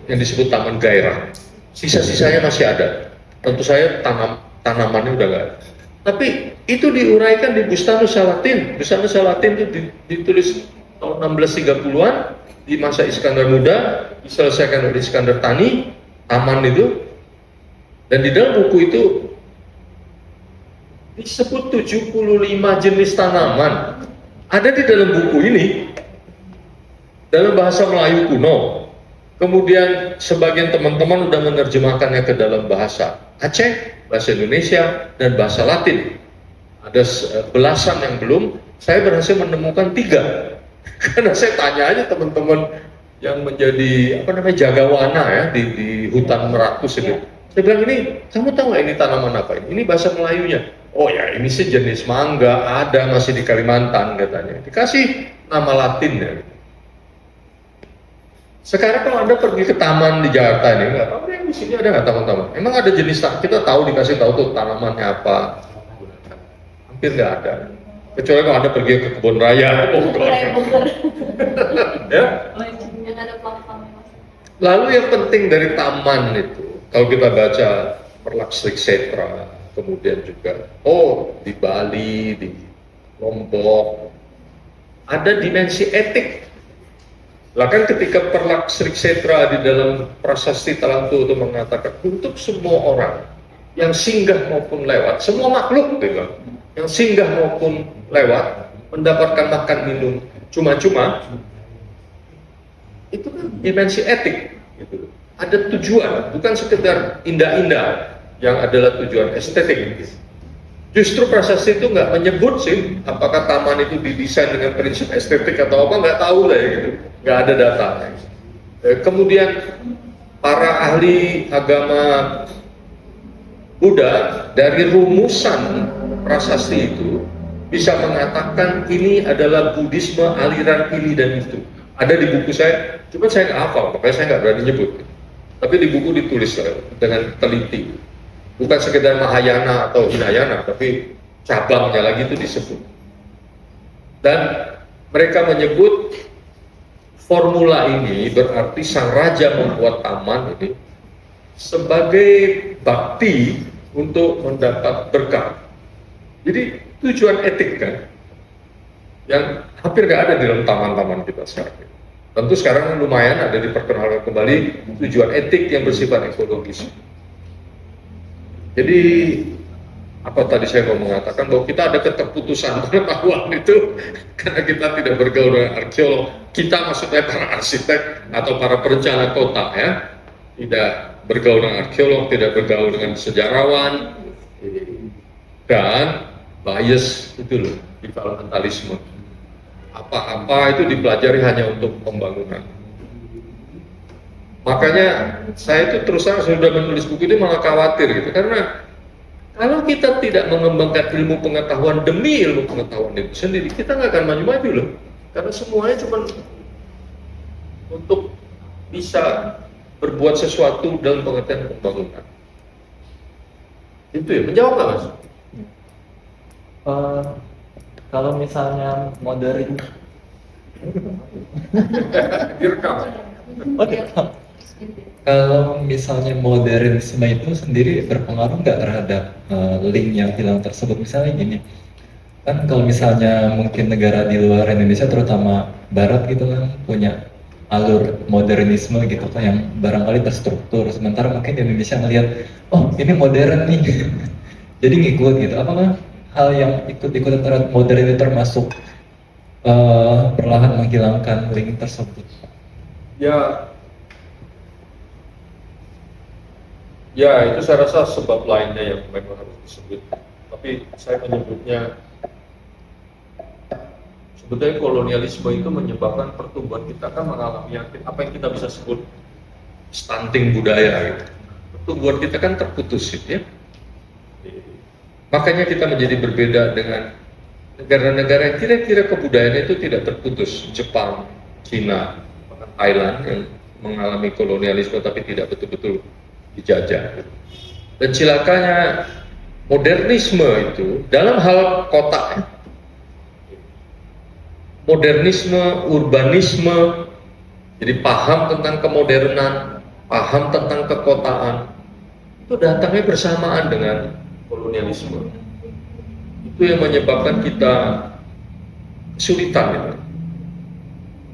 yang disebut Taman Gairah, sisa-sisanya masih ada. Tentu saya tanamannya udah nggak ada. Tapi itu diuraikan di Bustanus Salatin. Bustanus Salatin itu ditulis tahun 1630-an di masa Iskandar Muda, diselesaikan oleh Iskandar Tani, taman itu. Dan di dalam buku itu disebut 75 jenis tanaman. Ada di dalam buku ini dalam bahasa Melayu kuno. Kemudian sebagian teman-teman sudah menerjemahkannya ke dalam bahasa Aceh, bahasa Indonesia, dan bahasa Latin. Ada belasan yang belum. Saya berhasil menemukan 3. Karena saya tanya aja teman-teman yang menjadi jagawana ya di hutan Meratus itu. Saya bilang, ini kamu tahu nggak ini tanaman apa ini? Ini bahasa Melayunya. Oh ya, ini sejenis mangga, ada masih di Kalimantan katanya. Dikasih nama Latinnya. Sekarang kalau Anda pergi ke taman di Jakarta ini, nggak tahu di sini ada nggak taman-taman? Emang ada jenis kita tahu, dikasih tahu tuh tanamannya apa? Hampir nggak ada. Kecuali kalau Anda pergi ke kebun raya. Ya. Lalu yang penting dari taman itu, kalau kita baca Perlak Srik Setra, kemudian juga di Bali, di Lombok, ada dimensi etik. Bahkan ketika Perlak Srik Setra di dalam Prasasti Talantu itu mengatakan untuk semua orang yang singgah maupun lewat, semua makhluk gitu, yang singgah maupun lewat mendapatkan makan minum cuma-cuma, itu kan dimensi etik gitu. Ada tujuan, bukan sekedar indah-indah yang adalah tujuan estetik. Justru prasasti itu nggak menyebut sih apakah taman itu didesain dengan prinsip estetik atau apa, nggak tahu lah ya gitu, nggak ada datanya. Kemudian para ahli agama Buddha dari rumusan prasasti itu bisa mengatakan ini adalah Buddhisme aliran ini dan itu. Ada di buku saya, cuma saya nggak hafal, makanya saya nggak berani nyebut. Tapi di buku ditulis dengan teliti. Bukan sekedar Mahayana atau Hinayana, tapi cabangnya lagi itu disebut. Dan mereka menyebut formula ini berarti sang raja membuat taman ini sebagai bakti untuk mendapat berkah. Jadi tujuan etik kan, yang hampir nggak ada di dalam taman-taman kita sekarang. Tentu sekarang lumayan ada diperkenalkan kembali tujuan etik yang bersifat ekologis. Jadi apa tadi saya mau mengatakan bahwa kita ada keterputusan pengetahuan itu karena kita tidak bergaul dengan arkeolog. Kita maksudnya para arsitek atau para perencana kota ya, tidak bergaul dengan arkeolog, tidak bergaul dengan sejarawan, dan bias itu loh, developmentalisme. Apa-apa itu dipelajari hanya untuk pembangunan. Makanya saya itu terus terang sudah menulis buku ini malah khawatir gitu, karena kalau kita tidak mengembangkan ilmu pengetahuan demi ilmu pengetahuan itu sendiri, kita nggak akan maju-maju loh, karena semuanya cuma untuk bisa berbuat sesuatu dalam pengertian pembangunan. Itu ya, menjawab nggak Mas? Kalau misalnya modern, Direkam. kalau misalnya modernisme itu sendiri berpengaruh nggak terhadap link yang hilang tersebut? Misalnya gini, kan kalau misalnya mungkin negara di luar Indonesia, terutama Barat gitu kan, punya alur modernisme gitu kan yang barangkali terstruktur, sementara mungkin di Indonesia ngelihat, oh ini modern nih, jadi ngikut gitu. Apakah hal yang ikut-ikutan terhadap modern itu termasuk perlahan menghilangkan link tersebut? Ya, ya itu saya rasa sebab lainnya yang memang harus disebut. Tapi saya menyebutnya, sebetulnya kolonialisme itu menyebabkan pertumbuhan kita kan mengalami apa yang kita bisa sebut stunting budaya gitu. Pertumbuhan kita kan terputus gitu ya. Makanya kita menjadi berbeda dengan negara-negara yang kira-kira kebudayaannya itu tidak terputus. Jepang, Cina, bahkan Thailand yang mengalami kolonialisme tapi tidak betul-betul dijajah. Dan celakanya modernisme itu dalam hal kota, modernisme, urbanisme, jadi paham tentang kemodernan, paham tentang kekotaan, itu datangnya bersamaan dengan kolonialisme. Itu yang menyebabkan kita kesulitan gitu,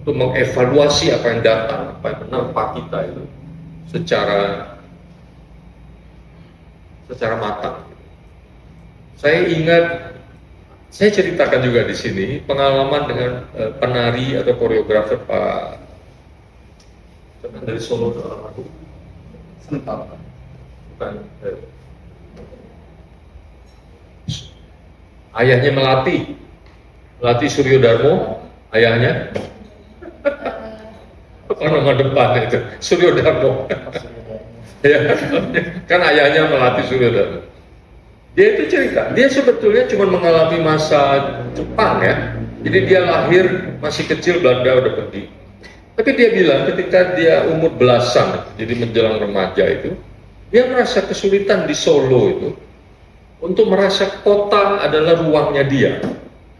untuk mengevaluasi apa yang datang, apa yang menimpa kita itu secara matang. Saya ingat, saya ceritakan juga di sini pengalaman dengan penari atau koreografer Pak dari Solo, Sentap, bukan ayahnya Melati Suryo Darmo, ayahnya apa nama depan itu Suryo Darmo. Ya, kan ayahnya Melati Suryo Darmo. Dia itu cerita, dia sebetulnya cuma mengalami masa Jepang ya. Jadi dia lahir masih kecil, Belanda udah pergi. Tapi dia bilang ketika dia umur belasan, jadi menjelang remaja itu, dia merasa kesulitan di Solo itu untuk merasa kota adalah ruangnya dia.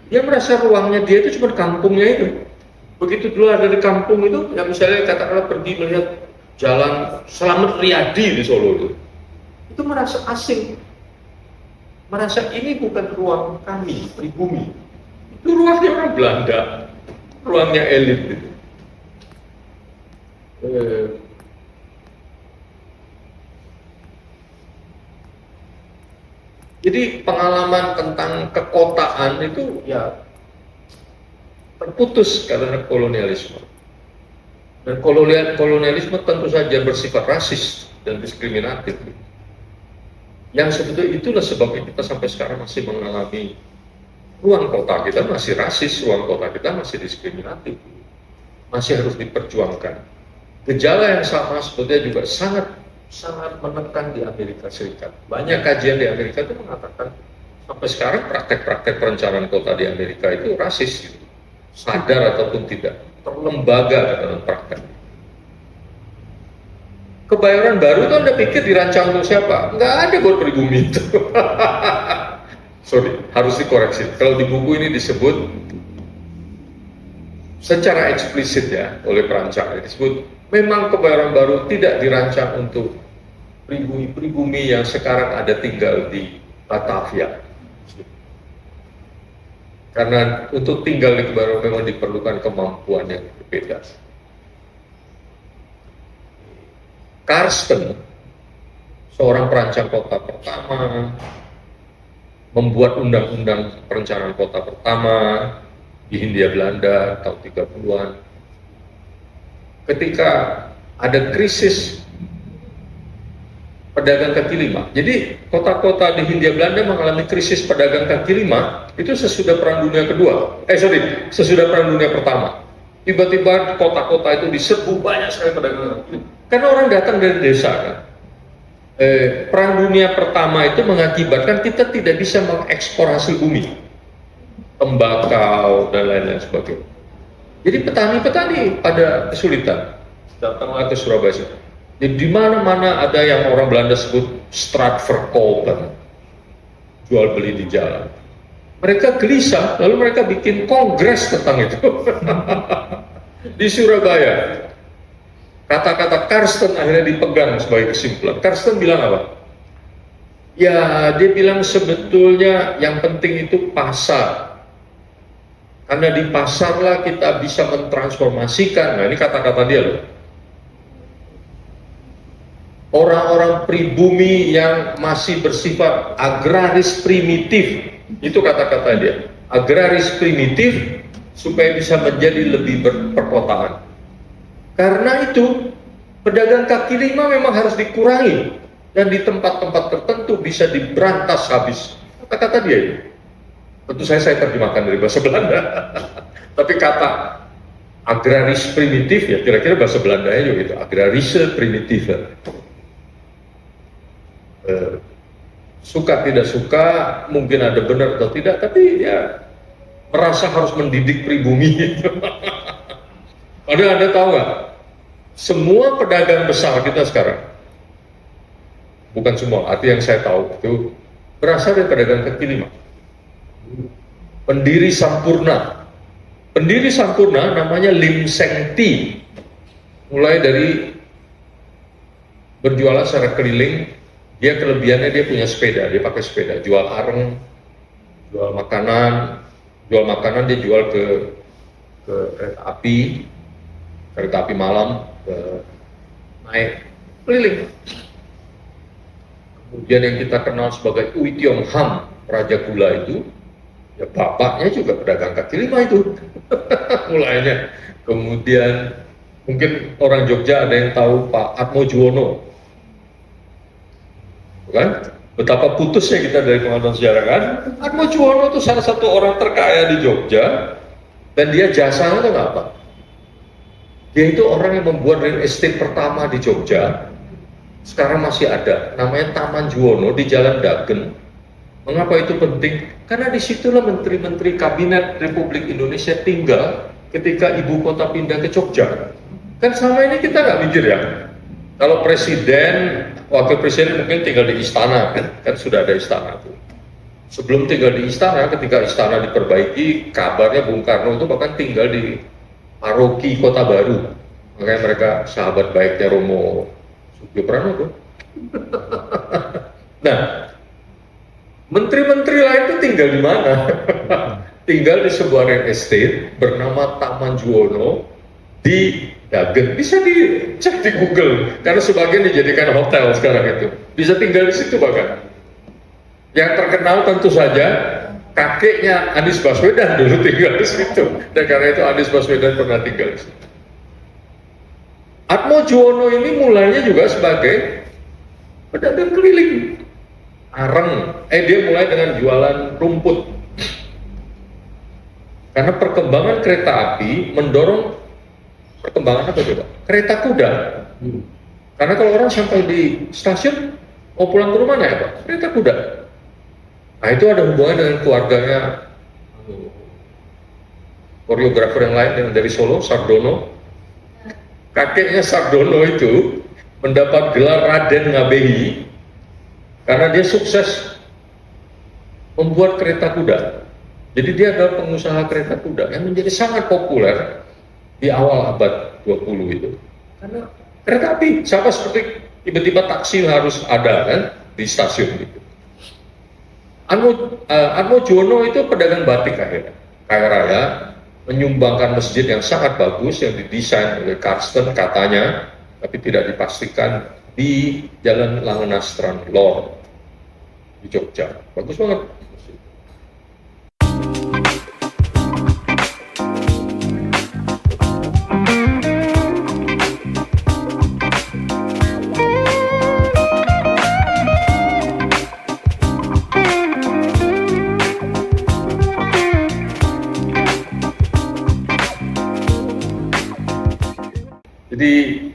Dia merasa ruangnya dia itu cuma kampungnya itu. Begitu dulu ada di kampung itu, ya misalnya katakanlah pergi melihat jalan Slamet Riyadi di Solo itu merasa asing. Merasa ini bukan ruang kami, pribumi. Itu ruangnya orang Belanda, ruangnya elit gitu. Jadi pengalaman tentang kekotaan itu ya terputus karena kolonialisme. Dan kolonialisme tentu saja bersifat rasis dan diskriminatif. Yang sebetulnya itulah sebabnya kita sampai sekarang masih mengalami ruang kota kita masih rasis, ruang kota kita masih diskriminatif, masih harus diperjuangkan. Gejala yang sama sebetulnya juga sangat menekan di Amerika Serikat. Banyak kajian di Amerika itu mengatakan sampai sekarang praktek-praktek perencanaan kota di Amerika itu rasis, gitu. Sadar ataupun tidak, terlembaga dalam praktek. Kebayoran Baru itu Anda pikir dirancang untuk siapa? Nggak ada buat pribumi itu. Sorry, harus dikoreksi. Kalau di buku ini disebut secara eksplisit ya oleh perancang, disebut memang Kebayoran Baru tidak dirancang untuk pribumi yang sekarang ada tinggal di Batavia. Karena untuk tinggal di Kebayoran memang diperlukan kemampuan yang berbeda. Karsten, seorang perancang kota pertama, membuat undang-undang perencanaan kota pertama di Hindia Belanda tahun 30-an. Ketika ada krisis pedagang kaki lima, jadi kota-kota di Hindia Belanda mengalami krisis pedagang kaki lima itu sesudah Perang Dunia Kedua. Sesudah Perang Dunia Pertama. Tiba-tiba kota-kota itu diserbu banyak sekali pedagang kaki lima. Karena orang datang dari desa kan. Perang Dunia Pertama itu mengakibatkan kita tidak bisa mengekspor hasil bumi, tembakau dan lain-lain sebagainya. Jadi petani-petani pada kesulitan. Datanglah ke Surabaya. Jadi di mana-mana ada yang orang Belanda sebut straatverkopen, jual beli di jalan. Mereka gelisah, lalu mereka bikin kongres tentang itu di Surabaya. Kata-kata Karsten akhirnya dipegang sebagai kesimpulan. Karsten bilang apa? Ya, dia bilang sebetulnya yang penting itu pasar. Karena di pasarlah kita bisa mentransformasikan. Nah, ini kata-kata dia loh. Orang-orang pribumi yang masih bersifat agraris primitif, itu kata-kata dia. Agraris primitif supaya bisa menjadi lebih perkotaan. Karena itu pedagang kaki lima memang harus dikurangi dan di tempat-tempat tertentu bisa diberantas habis. Kata-kata dia itu. Tentu saya terjemahkan dari bahasa Belanda. Tapi kata agraris primitif ya kira-kira bahasa Belandanya juga itu, agrarische primitif. Suka tidak suka, mungkin ada benar atau tidak, tapi ya merasa harus mendidik pribumi gitu. Padahal Anda tahu nggak, semua pedagang besar kita sekarang, bukan semua, arti yang saya tahu itu berasal dari pedagang kaki lima. Pendiri Sampurna namanya Lim Seng Ti, mulai dari berjualan secara keliling. Dia kelebihannya dia punya sepeda, dia pakai sepeda, jual areng, jual makanan dia jual ke kereta api malam, naik keliling. Kemudian yang kita kenal sebagai Ui Tiong Ham, Raja Gula itu, ya bapaknya juga pedagang kaki lima itu, mulainya. Kemudian mungkin orang Jogja ada yang tahu Pak Atmojuwono. Kan? Betapa putusnya kita dari pengetahuan sejarah kan? Atmojuwono itu salah satu orang terkaya di Jogja, dan dia jasanya itu apa? Dia itu orang yang membuat real estate pertama di Jogja. Sekarang masih ada, namanya Taman Juwono di Jalan Dagen. Mengapa itu penting? Karena disitulah menteri-menteri kabinet Republik Indonesia tinggal ketika ibu kota pindah ke Jogja. Kan selama ini kita nggak mikir ya. Kalau presiden, wakil presiden mungkin tinggal di istana, kan sudah ada istana tuh. Sebelum tinggal di istana, ketika istana diperbaiki, kabarnya Bung Karno itu bahkan tinggal di paroki Kota Baru. Makanya mereka sahabat baiknya Romo Sugioprano tuh. Nah, menteri-menteri lain itu tinggal di mana? Tinggal di sebuah real estate bernama Taman Juwono di Dagen. Bisa dicek di Google, karena sebagian dijadikan hotel sekarang itu. Bisa tinggal di situ bahkan. Yang terkenal tentu saja kakeknya Anies Baswedan dulu tinggal di situ. Dan karena itu Anies Baswedan pernah tinggal di situ. Atmojuwono ini mulainya juga sebagai pedagang keliling. Dia mulai dengan jualan rumput. Karena perkembangan kereta api mendorong perkembangan apa coba? Kereta kuda. Karena kalau orang sampai di stasiun mau pulang ke rumah naik apa? Kereta kuda. Nah itu ada hubungan dengan keluarganya koreografer yang lain yang dari Solo, Sardono. Kakeknya Sardono itu mendapat gelar Raden Ngabehi karena dia sukses membuat kereta kuda. Jadi dia adalah pengusaha kereta kuda yang menjadi sangat populer di awal abad 20 itu. Karena kereta api, sama seperti tiba-tiba taksi harus ada kan di stasiun gitu. Atmojuwono itu pedagang batik akhirnya, kaya raya, menyumbangkan masjid yang sangat bagus yang didesain oleh Karsten katanya, tapi tidak dipastikan, di Jalan Langenastran Lor di Jogja. Bagus banget. Jadi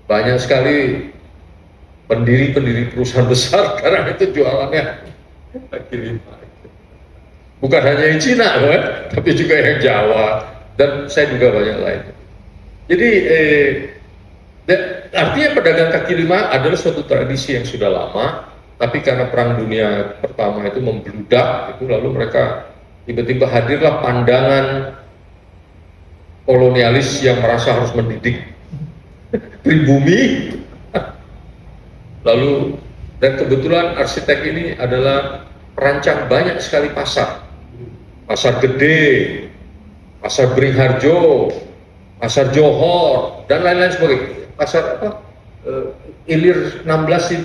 banyak sekali pendiri-pendiri perusahaan besar karena itu jualannya kaki lima. Bukan hanya yang Cina, kan? Tapi juga yang Jawa dan saya juga banyak lain. Jadi artinya pedagang kaki lima adalah suatu tradisi yang sudah lama, tapi karena Perang Dunia Pertama itu membludak, itu lalu mereka tiba-tiba hadirlah pandangan kolonialis yang merasa harus mendidik pribumi. Lalu, dan kebetulan arsitek ini adalah perancang banyak sekali pasar Pasar Gede, Pasar Beringharjo, Pasar Johor, dan lain-lain sebagainya. Pasar apa? Ilir 16 di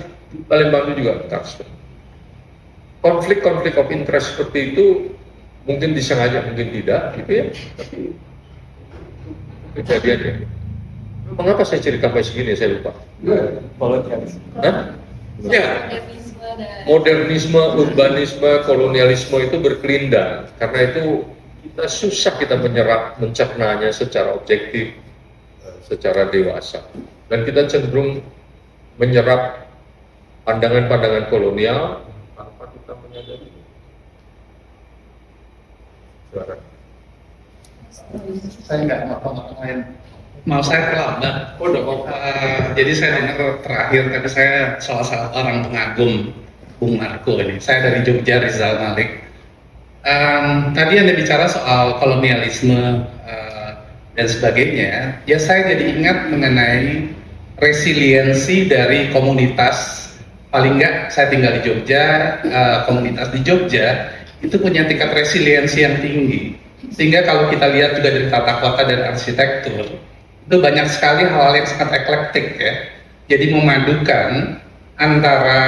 Palembang itu juga Karsten. Konflik-konflik of interest seperti itu mungkin disengaja, mungkin tidak, gitu ya. Tapi kejadiannya. Mengapa saya cerita sampai segini? Saya lupa. Kolonialisme. Hah? Ya, modernisme, urbanisme, kolonialisme itu berkelindan. Karena itu kita mencernanya secara objektif, secara dewasa. Dan kita cenderung menyerap pandangan-pandangan kolonial tanpa kita menyadari. Suara. Saya nggak mau saya terlambat. Oh, udah mau. Jadi saya dengar terakhir tadi saya salah satu orang pengagum Bung Marco ini. Saya dari Jogja, Rizal Malik. Tadi Anda bicara soal kolonialisme dan sebagainya. Ya saya jadi ingat mengenai resiliensi dari komunitas. Paling nggak saya tinggal di Jogja, komunitas di Jogja itu punya tingkat resiliensi yang tinggi. Sehingga kalau kita lihat juga dari tata kota dan arsitektur, itu banyak sekali hal-hal yang sangat eklektik ya. Jadi memadukan antara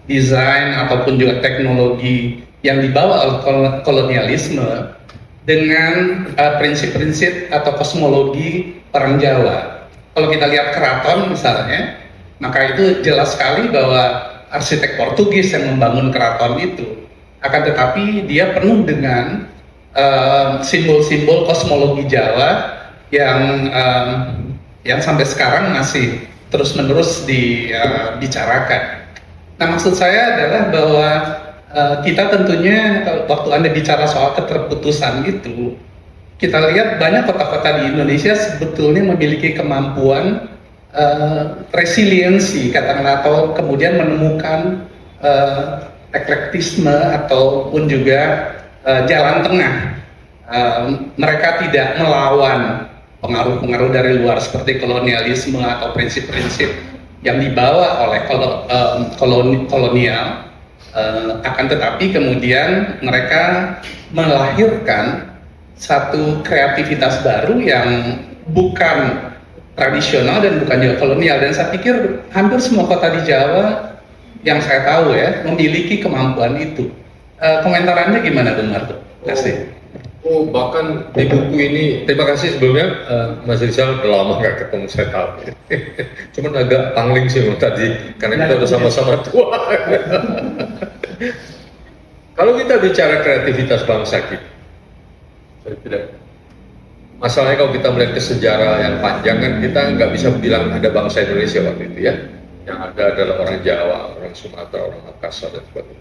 desain ataupun juga teknologi yang dibawa oleh kolonialisme dengan prinsip-prinsip atau kosmologi orang Jawa. Kalau kita lihat keraton misalnya, maka itu jelas sekali bahwa arsitek Portugis yang membangun keraton itu, akan tetapi dia penuh dengan simbol-simbol kosmologi Jawa yang sampai sekarang masih terus-menerus dibicarakan. Nah, maksud saya adalah bahwa kita tentunya waktu Anda bicara soal keterputusan itu, kita lihat banyak kota-kota di Indonesia sebetulnya memiliki kemampuan resiliensi, katakanlah, atau kemudian menemukan eklektisme ataupun juga jalan tengah. Mereka tidak melawan pengaruh-pengaruh dari luar seperti kolonialisme atau prinsip-prinsip yang dibawa oleh kolonial, akan tetapi kemudian mereka melahirkan satu kreativitas baru yang bukan tradisional dan bukan juga kolonial. Dan saya pikir hampir semua kota di Jawa yang saya tahu ya memiliki kemampuan itu. Komentar Anda gimana, Bung Marco? Terima kasih. Oh, bahkan di buku ini, terima kasih sebelumnya Mas Rizal, udah lama nggak ketemu, saya tahu. Cuman agak pangling sih tadi, karena kita udah sama-sama tua. Kalau kita bicara kreativitas bangsa kita, saya tidak. Masalahnya kalau kita melihat ke sejarah yang panjang kan kita nggak bisa bilang ada bangsa Indonesia waktu itu ya. Yang ada adalah orang Jawa, orang Sumatera, orang Makassar dan sebagainya.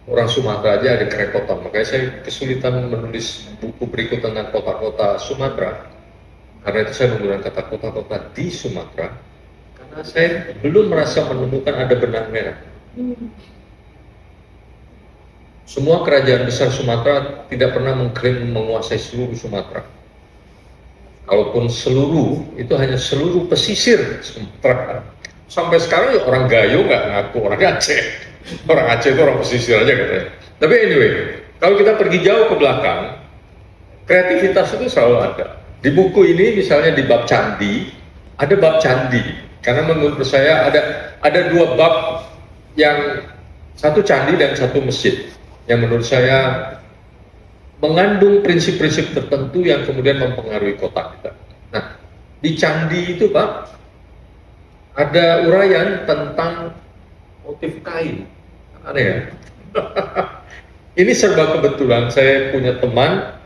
Orang Sumatera aja ada kerepotan, makanya saya kesulitan menulis buku berikut tentang kota-kota Sumatera. Karena itu saya menggunakan kata kota-kota di Sumatera, karena saya belum merasa menemukan ada benang merah. Semua kerajaan besar Sumatera tidak pernah mengklaim menguasai seluruh Sumatera. Kalaupun seluruh, itu hanya seluruh pesisir Sumatera. Sampai sekarang ya orang Gayo nggak ngaku orang Aceh. Orang Aceh itu orang pesisir aja katanya. Tapi anyway, kalau kita pergi jauh ke belakang, kreativitas itu selalu ada. Di buku ini misalnya di bab candi, ada bab candi. Karena menurut saya ada dua bab, yang satu candi dan satu masjid, yang menurut saya mengandung prinsip-prinsip tertentu yang kemudian mempengaruhi kota kita. Nah, di candi itu Pak, ada uraian tentang motif kain. Aneh ya? Ini serba kebetulan, saya punya teman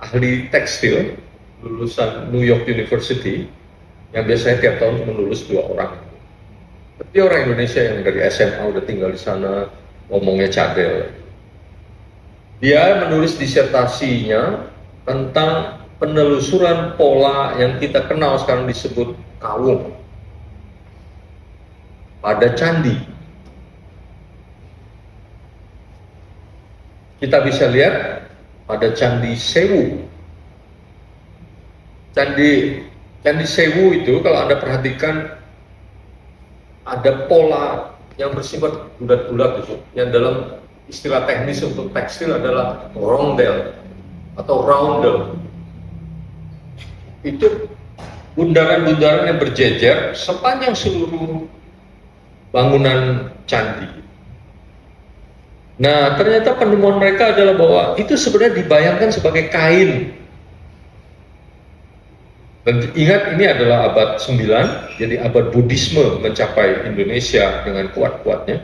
ahli tekstil, lulusan New York University, yang biasanya tiap tahun melulus 2 orang. Tapi orang Indonesia yang dari SMA udah tinggal di sana, ngomongnya cadel. Dia menulis disertasinya tentang penelusuran pola yang kita kenal sekarang disebut kawung pada candi. Kita bisa lihat pada Candi Sewu. Candi Sewu itu kalau Anda perhatikan ada pola yang bersifat bulat-bulat itu, yang dalam istilah teknis untuk tekstil adalah rondel atau roundel. Itu bundaran-bundaran yang berjejer sepanjang seluruh bangunan candi. Nah, ternyata penemuan mereka adalah bahwa itu sebenarnya dibayangkan sebagai kain. Dan ingat, ini adalah abad 9, jadi abad Buddhisme mencapai Indonesia dengan kuat-kuatnya.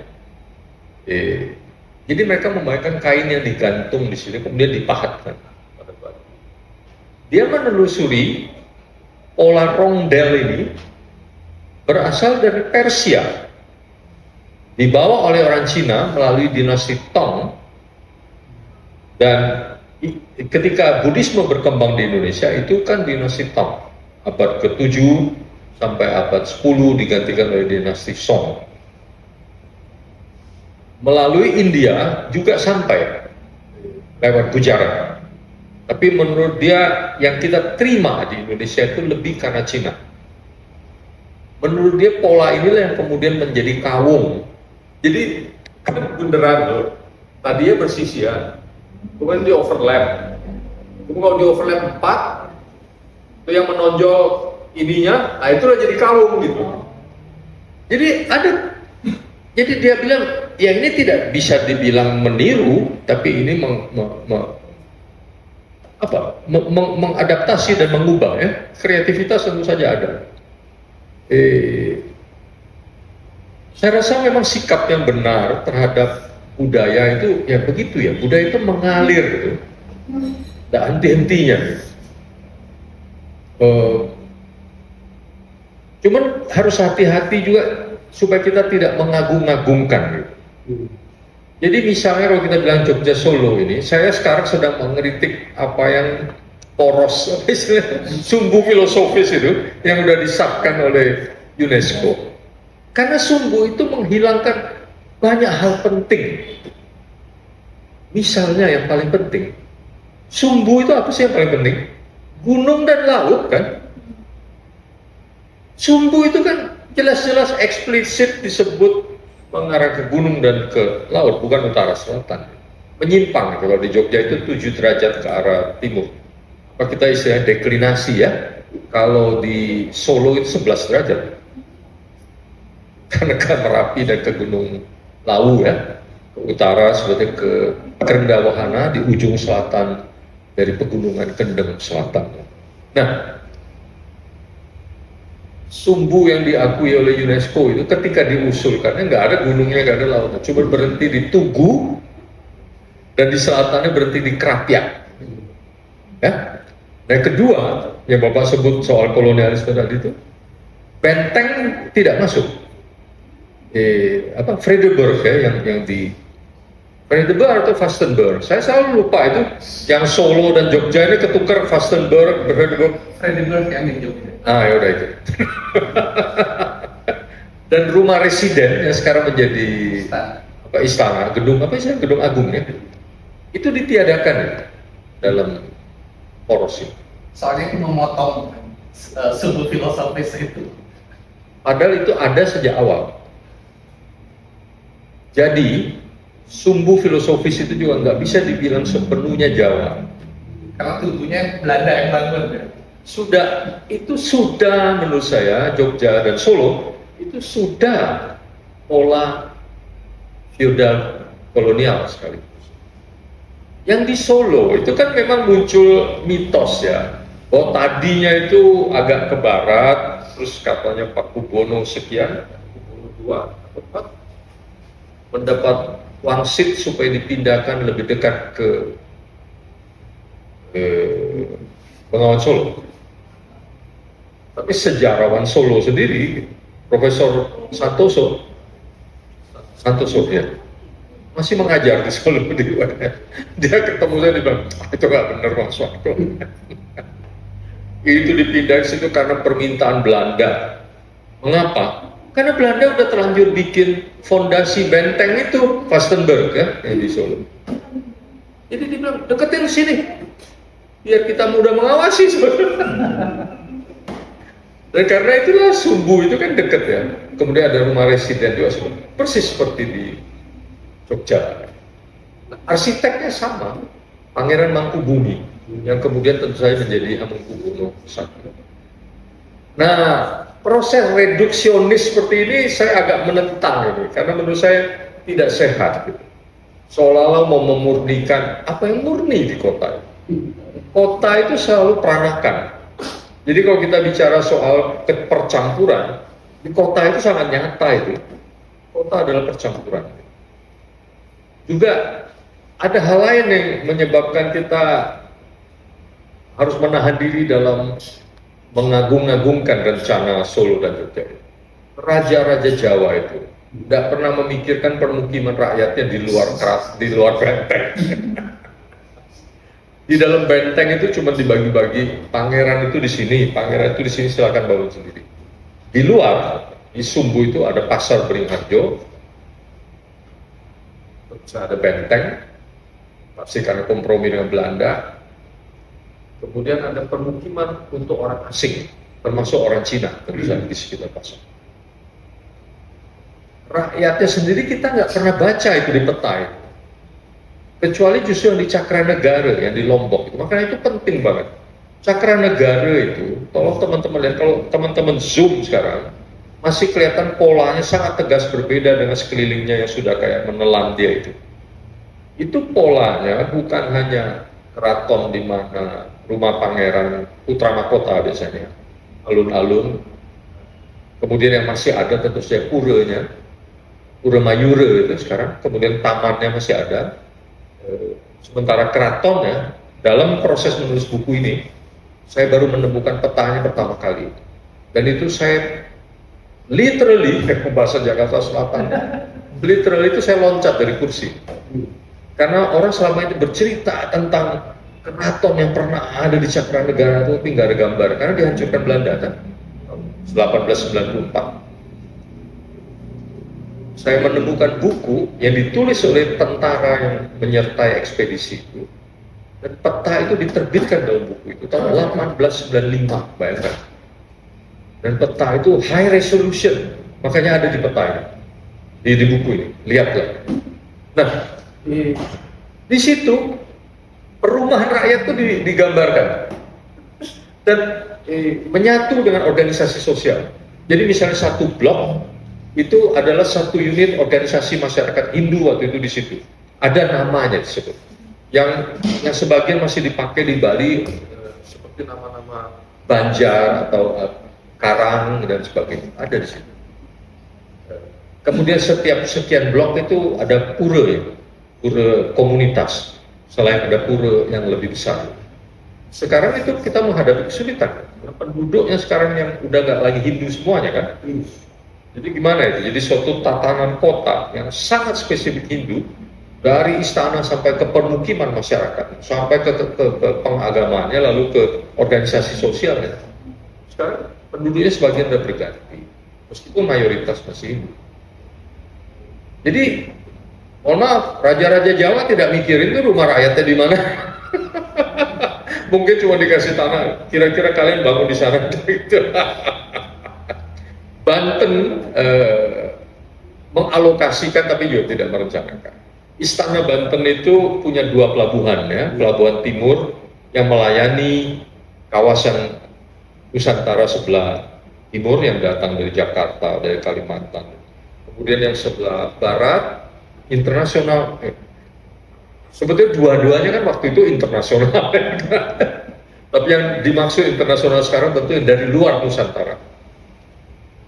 Jadi mereka memainkan kain yang digantung di sini, kemudian dipahatkan pada batu. Dia menelusuri pola rondel ini berasal dari Persia, dibawa oleh orang Cina melalui dinasti Tang, dan ketika Buddhisme berkembang di Indonesia itu kan dinasti Tang, abad ke-7 sampai abad 10 digantikan oleh dinasti Song. Melalui India juga sampai lewat Gujarat. Tapi menurut dia yang kita terima di Indonesia itu lebih karena Cina. Menurut dia pola inilah yang kemudian menjadi kawung. Jadi kan beneran loh, tadinya bersisian, kemudian di overlap. Kemudian kalau di overlap 4, itu yang menonjol ininya, nah itulah jadi kawung gitu. Jadi dia bilang, ya ini tidak bisa dibilang meniru, tapi ini mengadaptasi dan mengubah ya. Kreativitas tentu saja ada. Saya rasa memang sikap yang benar terhadap budaya itu ya begitu ya. Budaya itu mengalir gitu, tidak henti-hentinya. Cuman harus hati-hati juga supaya kita tidak mengagung-agungkan gitu. Jadi misalnya kalau kita bilang Jogja Solo ini, saya sekarang sedang mengkritik apa yang poros, sumbu filosofis itu yang sudah disahkan oleh UNESCO. Karena sumbu itu menghilangkan banyak hal penting. Misalnya yang paling penting, sumbu itu apa sih yang paling penting? Gunung dan laut kan? Sumbu itu kan jelas-jelas eksplisit disebut mengarah ke gunung dan ke laut, bukan utara selatan. Menyimpang, kalau di Jogja itu 7 derajat ke arah timur. Apa kita istilahnya deklinasi ya? Kalau di Solo itu 11 derajat. Karena ke Merapi dan ke Gunung Lawu ya, ke utara seperti ke Kerendah Wahana di ujung selatan dari pegunungan Kendeng Selatan. Nah, sumbu yang diakui oleh UNESCO itu ketika diusulkannya nggak ada gunungnya, nggak ada lautnya, cuma berhenti di Tugu dan di selatannya berhenti di Krapyak. Ya. Nah, yang kedua yang Bapak sebut soal kolonialisme tadi itu, benteng tidak masuk. Vredenburg ya, yang di Vredenburg atau Vastenburg, saya selalu lupa itu. Yang Solo dan Jogja ini ketukar Vastenburg, Vredenburg yang di Jogja. Ya udah itu. Dan rumah residen yang sekarang menjadi istana, gedung gedung agung ya, itu ditiadakan ya, dalam poros ini. Soalnya itu memotong sumbu filosofis itu. Padahal itu ada sejak awal. Jadi sumbu filosofis itu juga nggak bisa dibilang sepenuhnya Jawa. Karena tubuhnya Belanda yang bangun ya. Sudah menurut saya Jogja dan Solo itu sudah pola feodal kolonial sekaligus. Yang di Solo itu kan memang muncul mitos ya, bahwa tadinya itu agak ke barat, terus katanya Pakubono sekian, Pakubono II atau 4, mendapat wangsit supaya dipindahkan lebih dekat ke Bengawan Solo. Tapi sejarawan Solo sendiri, Profesor Santoso ya, masih mengajar di Solo di dia ketemu saya, dia bilang, itu nggak benar Mas Warko. Itu dipindah ke situ karena permintaan Belanda. Mengapa? Karena Belanda udah terlanjur bikin fondasi benteng itu Vastenburg ya, yang di Solo. Jadi dia bilang, deketin sini, biar kita mudah mengawasi sebenarnya. Dan karena itulah sumbu itu kan deket ya. Kemudian ada rumah residen juga persis seperti di Jogja. Arsiteknya sama, Pangeran Mangkubumi, yang kemudian tentu saja menjadi Hamengkubuwono I. Nah, proses reduksionis seperti ini saya agak menentang ini, karena menurut saya tidak sehat. Gitu. Seolah-olah mau memurnikan apa yang murni di kota. Kota itu selalu peranakan. Jadi kalau kita bicara soal percampuran, di kota itu sangat nyata itu. Kota adalah percampuran. Juga ada hal lain yang menyebabkan kita harus menahan diri dalam mengagung-agungkan rencana Solo dan Jogja. Raja-raja Jawa itu tidak pernah memikirkan permukiman rakyatnya di luar benteng. Di dalam benteng itu cuma dibagi-bagi, pangeran itu di sini, pangeran itu di sini, silakan bangun sendiri. Di luar, di Sumbu itu ada pasar Beringharjo, terus ada benteng, pasti karena kompromi dengan Belanda. Kemudian ada permukiman untuk orang asing, termasuk orang Cina, tentu saja di sekitar pasar. Rakyatnya sendiri kita nggak pernah baca itu di peta itu. Kecuali justru yang di Cakranegara, yang di Lombok itu. Makanya itu penting banget. Cakranegara itu, tolong teman-teman lihat, kalau teman-teman zoom sekarang, masih kelihatan polanya sangat tegas berbeda dengan sekelilingnya yang sudah kayak menelan dia itu. Itu polanya bukan hanya keraton di mana rumah pangeran putra mahkota biasanya, alun-alun. Kemudian yang masih ada tentu saja puranya, Pura Mayura itu sekarang. Kemudian tamannya masih ada. Sementara keratonnya, dalam proses menulis buku ini, saya baru menemukan petanya pertama kali. Dan itu saya literally, bahasa Jakarta Selatan, literally itu saya loncat dari kursi. Karena orang selama ini bercerita tentang keraton yang pernah ada di Cakranegara itu, tapi nggak ada gambar, karena dihancurkan Belanda kan, 1894. Saya menemukan buku yang ditulis oleh tentara yang menyertai ekspedisi itu, dan peta itu diterbitkan dalam buku itu tahun 1895, bayangkan. Dan peta itu high resolution, makanya ada di peta ini, di buku ini, lihatlah. Nah, di situ perumahan rakyat itu digambarkan dan menyatu dengan organisasi sosial. Jadi misalnya satu blok itu adalah satu unit organisasi masyarakat Hindu waktu itu di situ. Ada namanya disebut. Yang sebagian masih dipakai di Bali seperti nama-nama Banjar atau Karang dan sebagainya. Ada di situ. Kemudian setiap sekian blok itu ada pura ya, pura komunitas. Selain ada pura yang lebih besar. Sekarang itu kita menghadapi kesulitan. Penduduknya sekarang yang udah nggak lagi Hindu semuanya kan. Jadi gimana itu? Jadi suatu tatanan kota yang sangat spesifik Hindu, dari istana sampai ke permukiman masyarakat, sampai ke pengagamaannya, lalu ke organisasi sosialnya. Sekarang penduduknya sebagian sudah berganti, meskipun mayoritas masih Hindu. Jadi, mohon maaf, raja-raja Jawa tidak mikirin tuh rumah rakyatnya di mana. Mungkin cuma dikasih tanah, kira-kira kalian bangun di sana gitu. Banten mengalokasikan tapi juga tidak merencanakan. Istana Banten itu punya dua pelabuhan ya, pelabuhan timur yang melayani kawasan Nusantara sebelah timur yang datang dari Jakarta, dari Kalimantan. Kemudian yang sebelah barat internasional. Sebetulnya dua-duanya kan waktu itu internasional. Tapi yang dimaksud internasional sekarang tentu yang dari luar Nusantara.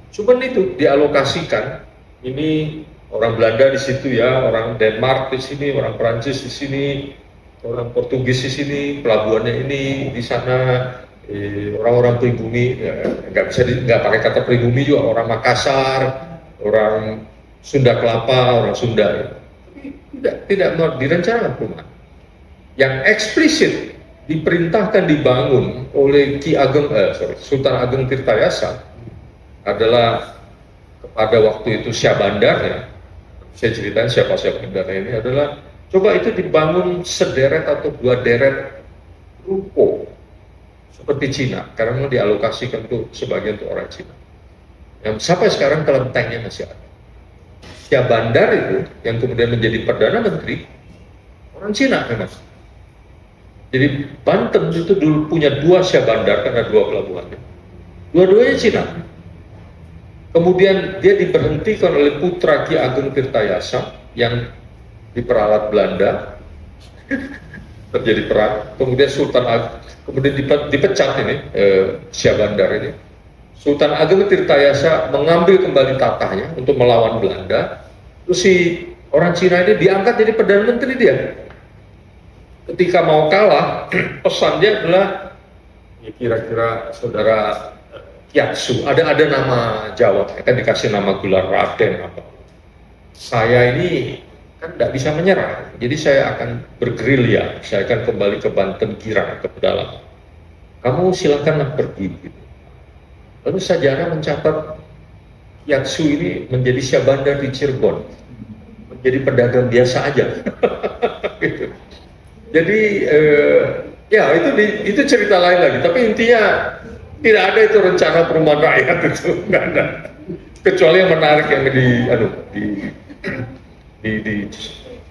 Cuman itu dialokasikan, ini orang Belanda di situ ya, orang Denmark di sini, orang Prancis di sini, orang Portugis di sini, pelabuhannya ini di sana, orang-orang pribumi, ya, nggak pakai kata pribumi juga, orang Makassar, orang Sunda Kelapa, orang Sunda. Ya. Tidak direncanakan perumahan. Yang eksplisit diperintahkan dibangun oleh Sultan Ageng Tirtayasa adalah kepada waktu itu Syah Bandar ya, saya ceritain siapa Syah Bandar ini adalah coba itu dibangun sederet atau dua deret ruko seperti Cina, karena mau dialokasikan tuh sebagian untuk orang Cina yang sampai sekarang kelentengnya masih ada. Syah Bandar itu yang kemudian menjadi Perdana Menteri orang Cina memang. Jadi Banten itu dulu punya 2 Syah Bandar karena 2 pelabuhan. Dua-duanya Cina. Kemudian dia diberhentikan oleh putra Ki Ageng Tirtayasa yang diperalat Belanda. Terjadi perang. Kemudian kemudian dipecat ini Syah Bandar ini. Sultan Ageng Tirtayasa mengambil kembali tatahnya untuk melawan Belanda. Terus si orang Cina ini diangkat jadi Perdana Menteri dia. Ketika mau kalah, pesan dia adalah ya kira-kira saudara Kyatsu, ada nama Jawa, kan dikasih nama gelar Raden apa. Saya ini kan tidak bisa menyerah, jadi saya akan bergerilya, saya akan kembali ke Banten Girang ke pedalaman. Kamu silakanlah pergi. Gitu. Lalu sejarah mencatat Kyatsu ini menjadi Syah Bandar di Cirebon, menjadi pedagang biasa aja. Gitu. Jadi ya itu cerita lain lagi. Tapi intinya tidak ada itu rencana perumahan rakyat itu nggak ada. Kecuali yang menarik yang di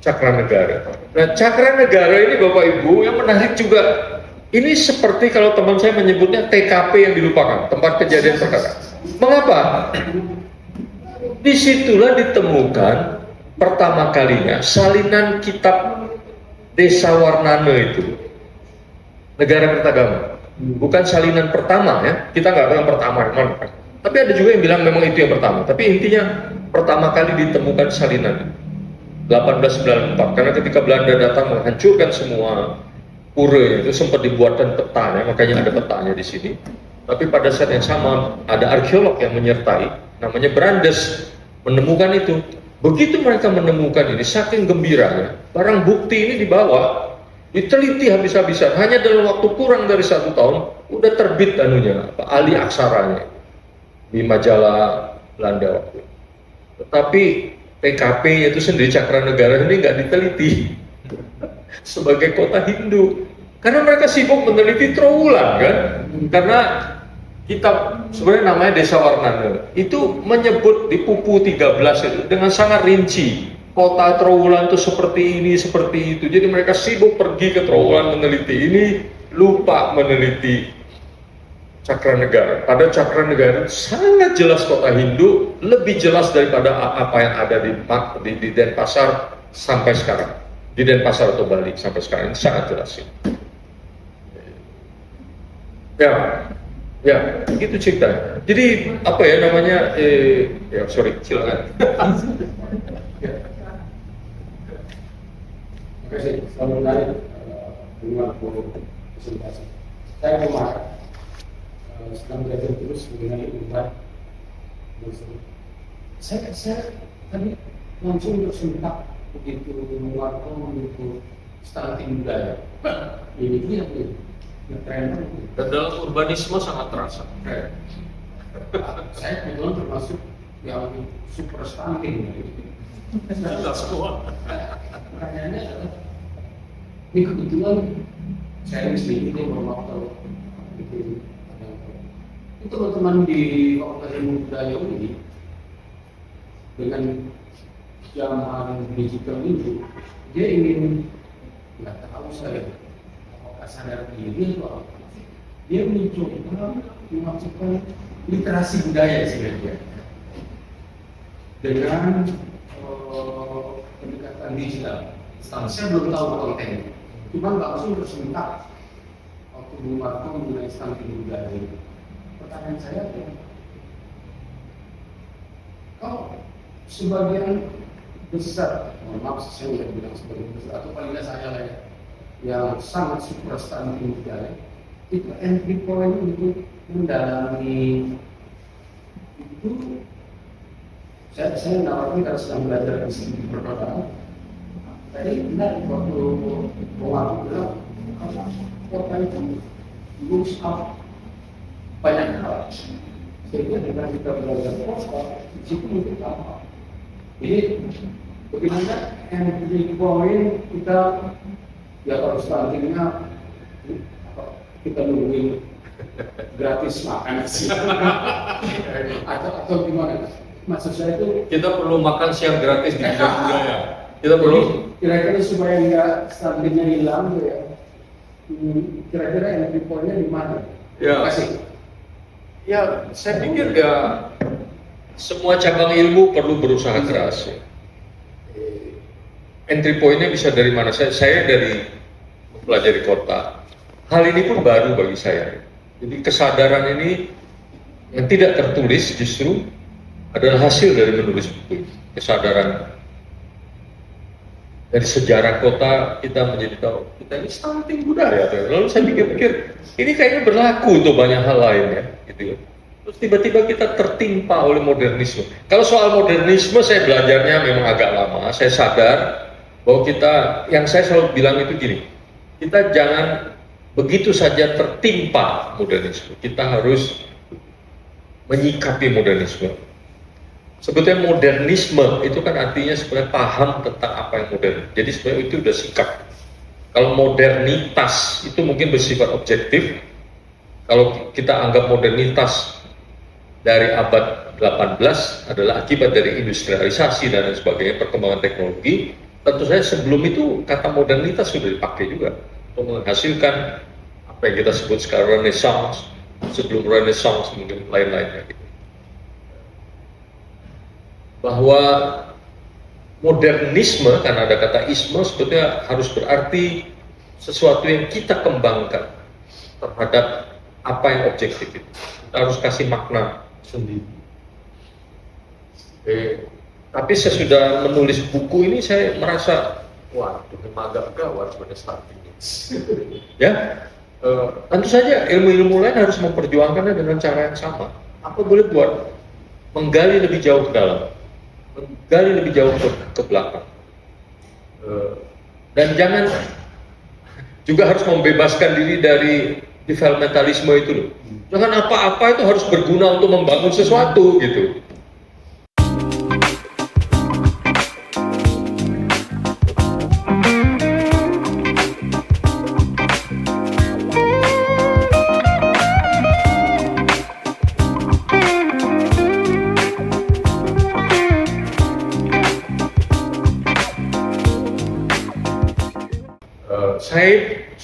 Cakranegara. Nah Cakranegara ini Bapak Ibu yang menarik juga. Ini seperti kalau teman saya menyebutnya TKP yang dilupakan, tempat kejadian perkara. Mengapa? Disitulah ditemukan pertama kalinya salinan kitab Desa Warnana itu, Negara Kertagama. Bukan salinan pertama ya, kita nggak bilang pertama, tapi ada juga yang bilang memang itu yang pertama. Tapi intinya pertama kali ditemukan salinan 1894, karena ketika Belanda datang menghancurkan semua pura itu sempat dibuatkan petanya, makanya ada petanya di sini. Tapi pada saat yang sama ada arkeolog yang menyertai, namanya Brandes, menemukan itu. Begitu mereka menemukan ini, saking gembiranya, barang bukti ini dibawa, diteliti habis-habisan, hanya dalam waktu kurang dari 1 tahun, udah terbit ahli aksaranya di majalah Belanda waktu itu. Tetapi PKP itu sendiri Cakranegara ini nggak diteliti sebagai kota Hindu, karena mereka sibuk meneliti Trowulan kan, karena kitab sebenarnya namanya Desa Warnana itu menyebut di Pupu 13 itu dengan sangat rinci kota Trowulan itu seperti ini seperti itu. Jadi mereka sibuk pergi ke Trowulan meneliti ini, lupa meneliti Cakranegara. Pada Cakranegara sangat jelas kota Hindu, lebih jelas daripada apa yang ada di Denpasar sampai sekarang, di Denpasar atau Bali sampai sekarang, ini sangat jelas ini. Ya, gitu cerita. Jadi apa ya namanya? Ya sorry, silakan. Terima kasih. Selamat menarik dengan presentasi. Saya kemarin sedang belajar terus mengenai umat Muslim. Saya tadi langsung tersentak begitu menguatkan begitu stunting budaya. Ini dia ngetren. Dan dalam urbanisme sangat terasa. Saya kebetulan termasuk yang super stunting. Tidak semua. Pertanyaannya adalah, ini kebetulan saya sendiri ini bermakna itu teman-teman di Fakultas Ilmu Budaya ini dengan zaman digital ini dia ingin nggak tahu saya apakah sadar diri atau apa, dia mencoba memasukkan literasi budaya sebenarnya dengan pendekatan digital. Saya belum tahu kontennya, cuma langsung tersentak waktu Bung Marco mengenai stunting budaya. Pertanyaan saya adalah, kalau sebagian besar, maaf saya udah bilang sebagian besar, atau paling tidak saya lah ya, yang sangat super stunting budaya, itu entry point untuk mendalami itu. Saya menawarkan karena sedang belajar di sini perkotaan. Tadi benar waktu Bung bilang kota itu lose out banyak hal. Sehingga dengan kita belajar kota, di situ mungkin apa? Jadi bagaimana entry point kita ya kalau startingnya kita nungguin gratis makan sih atau gimana? Maksud saya itu Kita perlu makan siang gratis di bidang budaya. Kita perlu Kira-kira supaya nggak stabilnya hilang tuh ya. Kira-kira entry point-nya di mana? Ya. Terima kasih. ya saya pikir ya semua cabang ilmu perlu berusaha keras. Ya. Entry point-nya bisa dari mana? Saya dari mempelajari kota. Hal ini pun baru bagi saya. Jadi kesadaran ini yang tidak tertulis justru adalah hasil dari menulis buku. Kesadaran dari sejarah kota kita menjadi tahu kita ini stunting budaya. Lalu saya pikir-pikir ini kayaknya berlaku untuk banyak hal lain ya, gitu ya. Terus tiba-tiba kita tertimpa oleh modernisme. Kalau soal modernisme saya belajarnya memang agak lama. Saya sadar bahwa yang saya selalu bilang itu gini, kita jangan begitu saja tertimpa modernisme. Kita harus menyikapi modernisme. Sebetulnya modernisme itu kan artinya sebenarnya paham tentang apa yang modern. Jadi sebenarnya itu udah sikap. Kalau modernitas itu mungkin bersifat objektif. Kalau kita anggap modernitas dari abad 18 adalah akibat dari industrialisasi dan lain sebagainya, perkembangan teknologi. Tentu saja sebelum itu kata modernitas sudah dipakai juga untuk menghasilkan apa yang kita sebut sekarang Renaissance. Sebelum Renaissance mungkin lain-lainnya. Bahwa modernisme, karena ada kata isme, sebetulnya harus berarti sesuatu yang kita kembangkan terhadap apa yang objektif itu. Kita harus kasih makna sendiri. Tapi sesudah menulis buku ini saya merasa, wah, memang agak gawat sebenarnya starting. Ya, tentu saja ilmu-ilmu lain harus memperjuangkannya dengan cara yang sama. Apa boleh buat? Menggali lebih jauh ke dalam. Menggali lebih jauh ke belakang, dan jangan juga harus membebaskan diri dari developmentalisme itu loh. Jangan apa-apa itu harus berguna untuk membangun sesuatu gitu.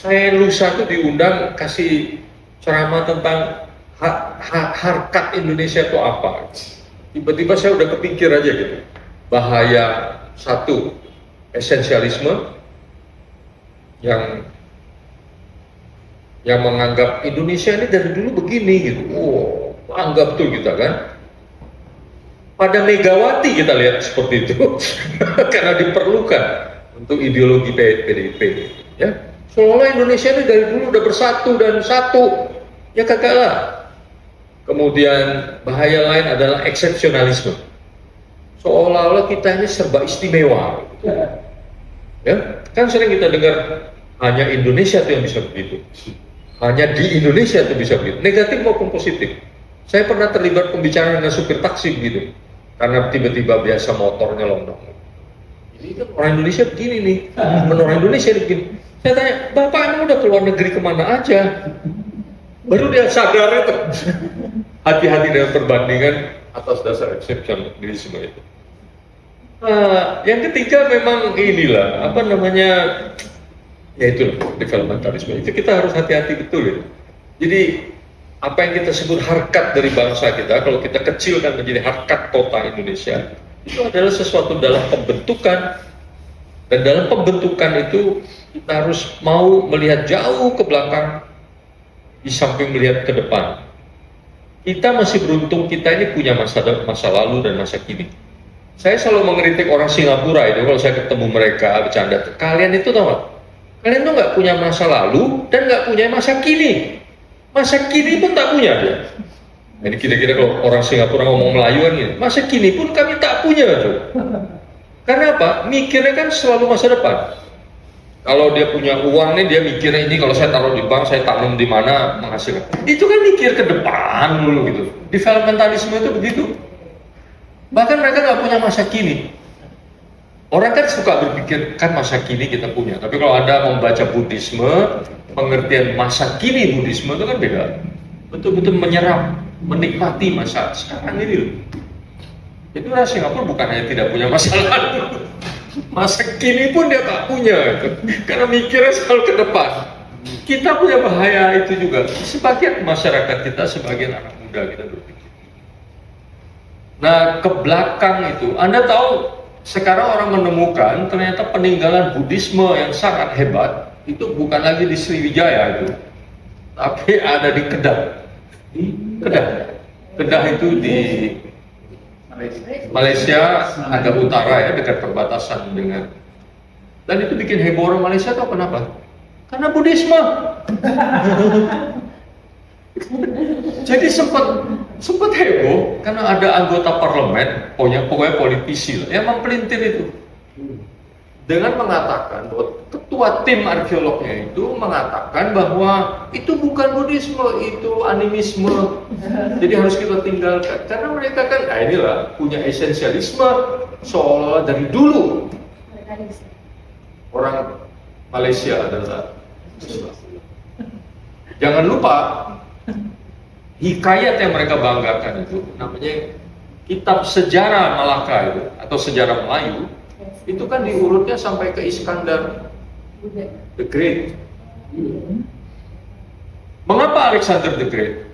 Saya lusa tuh diundang kasih ceramah tentang harkat Indonesia itu apa. Tiba-tiba saya udah kepikir aja gitu. Bahaya satu, esensialisme yang menganggap Indonesia ini dari dulu begini gitu. Oh, anggap tuh kita kan. Pada Megawati kita lihat seperti itu karena diperlukan untuk ideologi PDIP. Ya, seolah Indonesia ini dari dulu udah bersatu dan satu, ya kagak lah. Kemudian bahaya lain adalah eksepsionalisme, seolah-olah kita ini serba istimewa. Ya, kan sering kita dengar hanya Indonesia tuh yang bisa begitu, hanya di Indonesia tuh bisa begitu, negatif maupun positif. Saya pernah terlibat pembicaraan dengan supir taksi begitu, karena tiba-tiba biasa motornya londong. Ini kan orang Indonesia begini nih, orang Indonesia begini. Saya tanya, Bapak emang udah keluar negeri kemana aja? Baru dia sadar itu. Hati-hati dengan perbandingan atas dasar eksepsionalisme itu. Yang ketiga memang inilah, apa namanya, ya itu developmentalisme. Itu kita harus hati-hati betul ya. Jadi apa yang kita sebut harkat dari bangsa kita, kalau kita kecilkan menjadi harkat kota Indonesia, itu adalah sesuatu dalam pembentukan. Dan dalam pembentukan itu kita harus mau melihat jauh ke belakang di samping melihat ke depan. Kita masih beruntung, kita ini punya masa lalu dan masa kini. Saya selalu mengkritik orang Singapura itu kalau saya ketemu mereka bercanda. Kalian itu tahu nggak? Kalian tuh nggak punya masa lalu dan nggak punya masa kini. Masa kini pun tak punya dia. Jadi kira-kira kalau orang Singapura ngomong Melayu kan gini, masa kini pun kami tak punya tuh. Karena apa? Mikirnya kan selalu masa depan. Kalau dia punya uang nih, dia mikirnya ini kalau saya taruh di bank, saya tanam di mana menghasilkan. Itu kan mikir ke depan dulu gitu. Developmentalisme itu begitu. Bahkan mereka nggak punya masa kini. Orang kan suka berpikir kan masa kini kita punya. Tapi kalau Anda membaca Buddhisme, pengertian masa kini Buddhisme itu kan beda. Betul-betul menyerap, menikmati masa sekarang ini loh. Jadi orang Singapura bukan hanya tidak punya masa lalu, Masa kini pun dia tak punya itu. Karena mikirnya selalu ke depan. Kita punya bahaya itu juga. Sebagian masyarakat kita, sebagian anak muda kita berpikir. Nah, ke belakang itu, Anda tahu sekarang orang menemukan ternyata peninggalan Buddhisme yang sangat hebat itu bukan lagi di Sriwijaya itu, tapi ada di Kedah. Di Kedah. Kedah itu di Malaysia agak utara ya, dekat perbatasan dengan. Dan itu bikin heboh orang Malaysia, tahu kenapa? Karena Buddhisme. Jadi sempat heboh karena ada anggota parlemen, pokoknya politisi lah, yang mempelintir itu dengan mengatakan bahwa ketua tim arkeolognya itu mengatakan bahwa itu bukan Buddhisme, itu animisme. Jadi harus kita tinggalkan karena mereka kan inilah punya esensialisme seolah dari dulu orang Malaysia adalah Islam. Jangan lupa hikayat yang mereka banggakan itu namanya kitab sejarah Malaka itu atau sejarah Melayu. Itu kan diurutnya sampai ke Iskandar the Great. Mengapa Alexander the Great?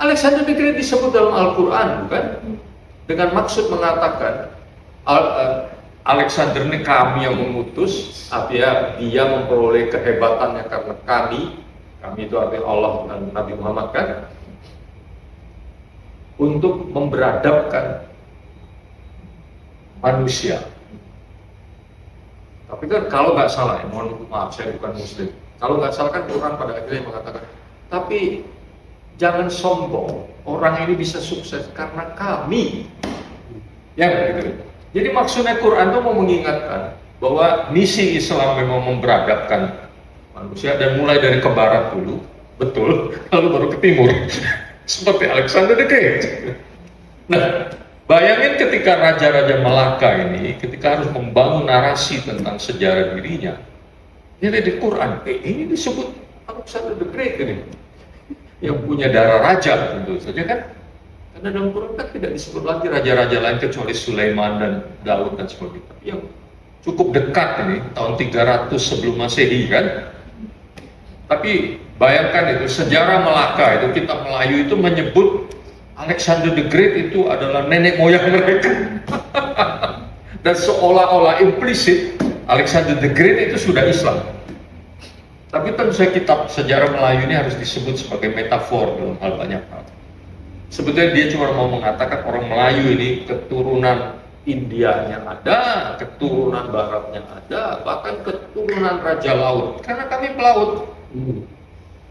Alexander the Great disebut dalam Al-Quran, bukan? Dengan maksud mengatakan Alexander ini kami yang mengutus, artinya dia memperoleh kehebatannya karena kami itu artinya Allah dan Nabi Muhammad kan, untuk memberadabkan manusia. Tapi kan kalau nggak salah, mohon maaf saya bukan Muslim. Kalau nggak salah kan Quran pada akhirnya mengatakan, tapi jangan sombong, orang ini bisa sukses karena kami. Ya gitu. Jadi maksudnya Quran itu mau mengingatkan bahwa misi Islam memang memberadabkan manusia dan mulai dari ke barat dulu, betul, lalu baru ke timur, seperti Alexander the Great. Nah, bayangin ketika raja-raja Malaka ini, ketika harus membangun narasi tentang sejarah dirinya, ini di Quran, ini disebut Alexander the Great ini, yang punya darah raja tentu saja kan, karena dalam Quran kan tidak disebut lagi raja-raja lain kecuali Sulaiman dan Daud dan sebagainya, tapi yang cukup dekat ini, tahun 300 sebelum Masehi kan. Tapi bayangkan itu, sejarah Malaka itu, kitab Melayu itu menyebut Alexander the Great itu adalah nenek moyang mereka. Dan seolah-olah implisit Alexander the Great itu sudah Islam. Tapi tentu saja kitab sejarah Melayu ini harus disebut sebagai metafor dalam hal banyak hal. Sebetulnya dia cuma mau mengatakan orang Melayu ini keturunan Indianya ada, keturunan Baratnya ada, bahkan keturunan Raja Laut. Karena kami pelaut.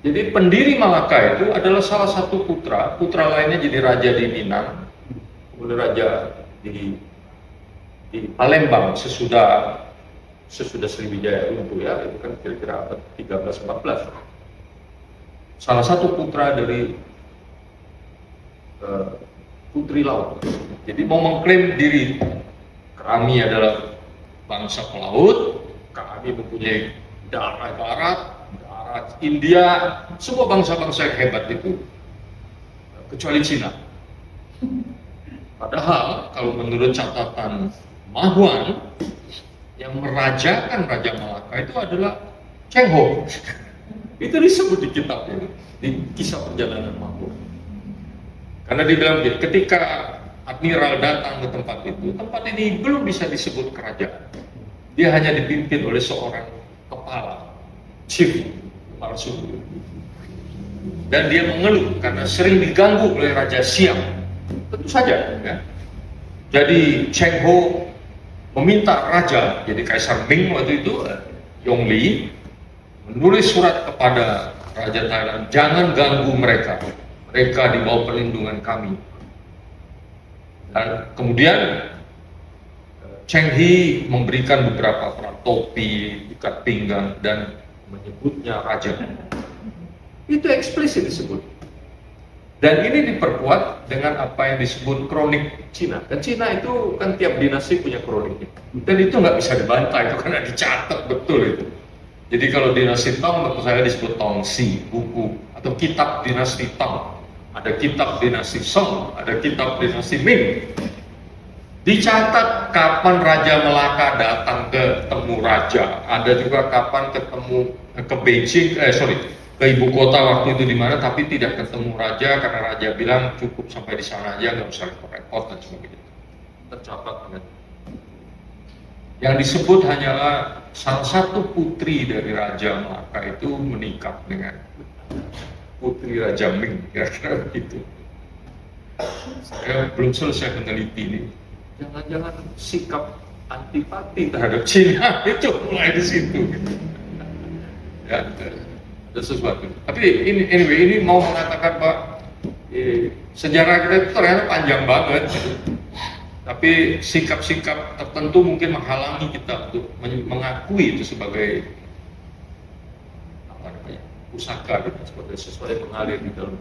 Jadi pendiri Malaka itu adalah salah satu putra lainnya jadi raja di Minang, kemudian raja di Palembang sesudah Sriwijaya runtuh ya, itu kan kira-kira abad 13-14. Salah satu putra dari putri laut. Jadi mau mengklaim diri, kami adalah bangsa pelaut, kami mempunyai darah barat, India, semua bangsa-bangsa yang hebat itu, kecuali Cina. Padahal kalau menurut catatan Mahuan, yang merajakan Raja Malaka itu adalah Cheng Ho. Itu disebut di kitab ini, di kisah perjalanan Mahuan. Karena dibilang ketika admiral datang ke tempat ini belum bisa disebut kerajaan. Dia hanya dipimpin oleh seorang kepala, chief, kepala suku. Dan dia mengeluh karena sering diganggu oleh Raja Siam. Tentu saja, ya. Jadi Cheng Ho meminta raja, jadi Kaisar Ming waktu itu, Yongli, menulis surat kepada Raja Thailand, jangan ganggu mereka. Mereka di bawah perlindungan kami. Dan kemudian Cheng Hi memberikan beberapa peran topi, ikat pinggang, dan menyebutnya raja. Itu eksplisit disebut. Dan ini diperkuat dengan apa yang disebut kronik Cina. Dan Cina itu kan tiap dinasti punya kroniknya. Dan itu nggak bisa dibantah, itu karena dicatat betul itu. Jadi kalau dinasti Tang, menurut saya disebut Tongxi, buku atau kitab dinasti Tang. Ada kitab dinasti Song, ada kitab dinasti Ming. Dicatat kapan Raja Melaka datang ke temu raja, ada juga kapan ketemu ke Beijing, ke ibu kota waktu itu di mana, tapi tidak ketemu raja karena raja bilang cukup sampai di sana aja, nggak usah repot-repot dan sebagainya. Tercatat banget. Yang disebut hanyalah salah satu putri dari Raja Melaka itu menikah dengan putri Raja Ming, kira-kira begitu. Saya belum selesai meneliti ini. Jangan-jangan sikap antipati terhadap Cina itu mulai di situ. Ya, ada sesuatu. Tapi ini mau mengatakan Pak, sejarah kita itu ternyata panjang banget. Gitu. Tapi sikap-sikap tertentu mungkin menghalangi kita untuk mengakui itu sebagai apa namanya, pusaka, gitu, sebagai sesuatu yang mengalir di dalam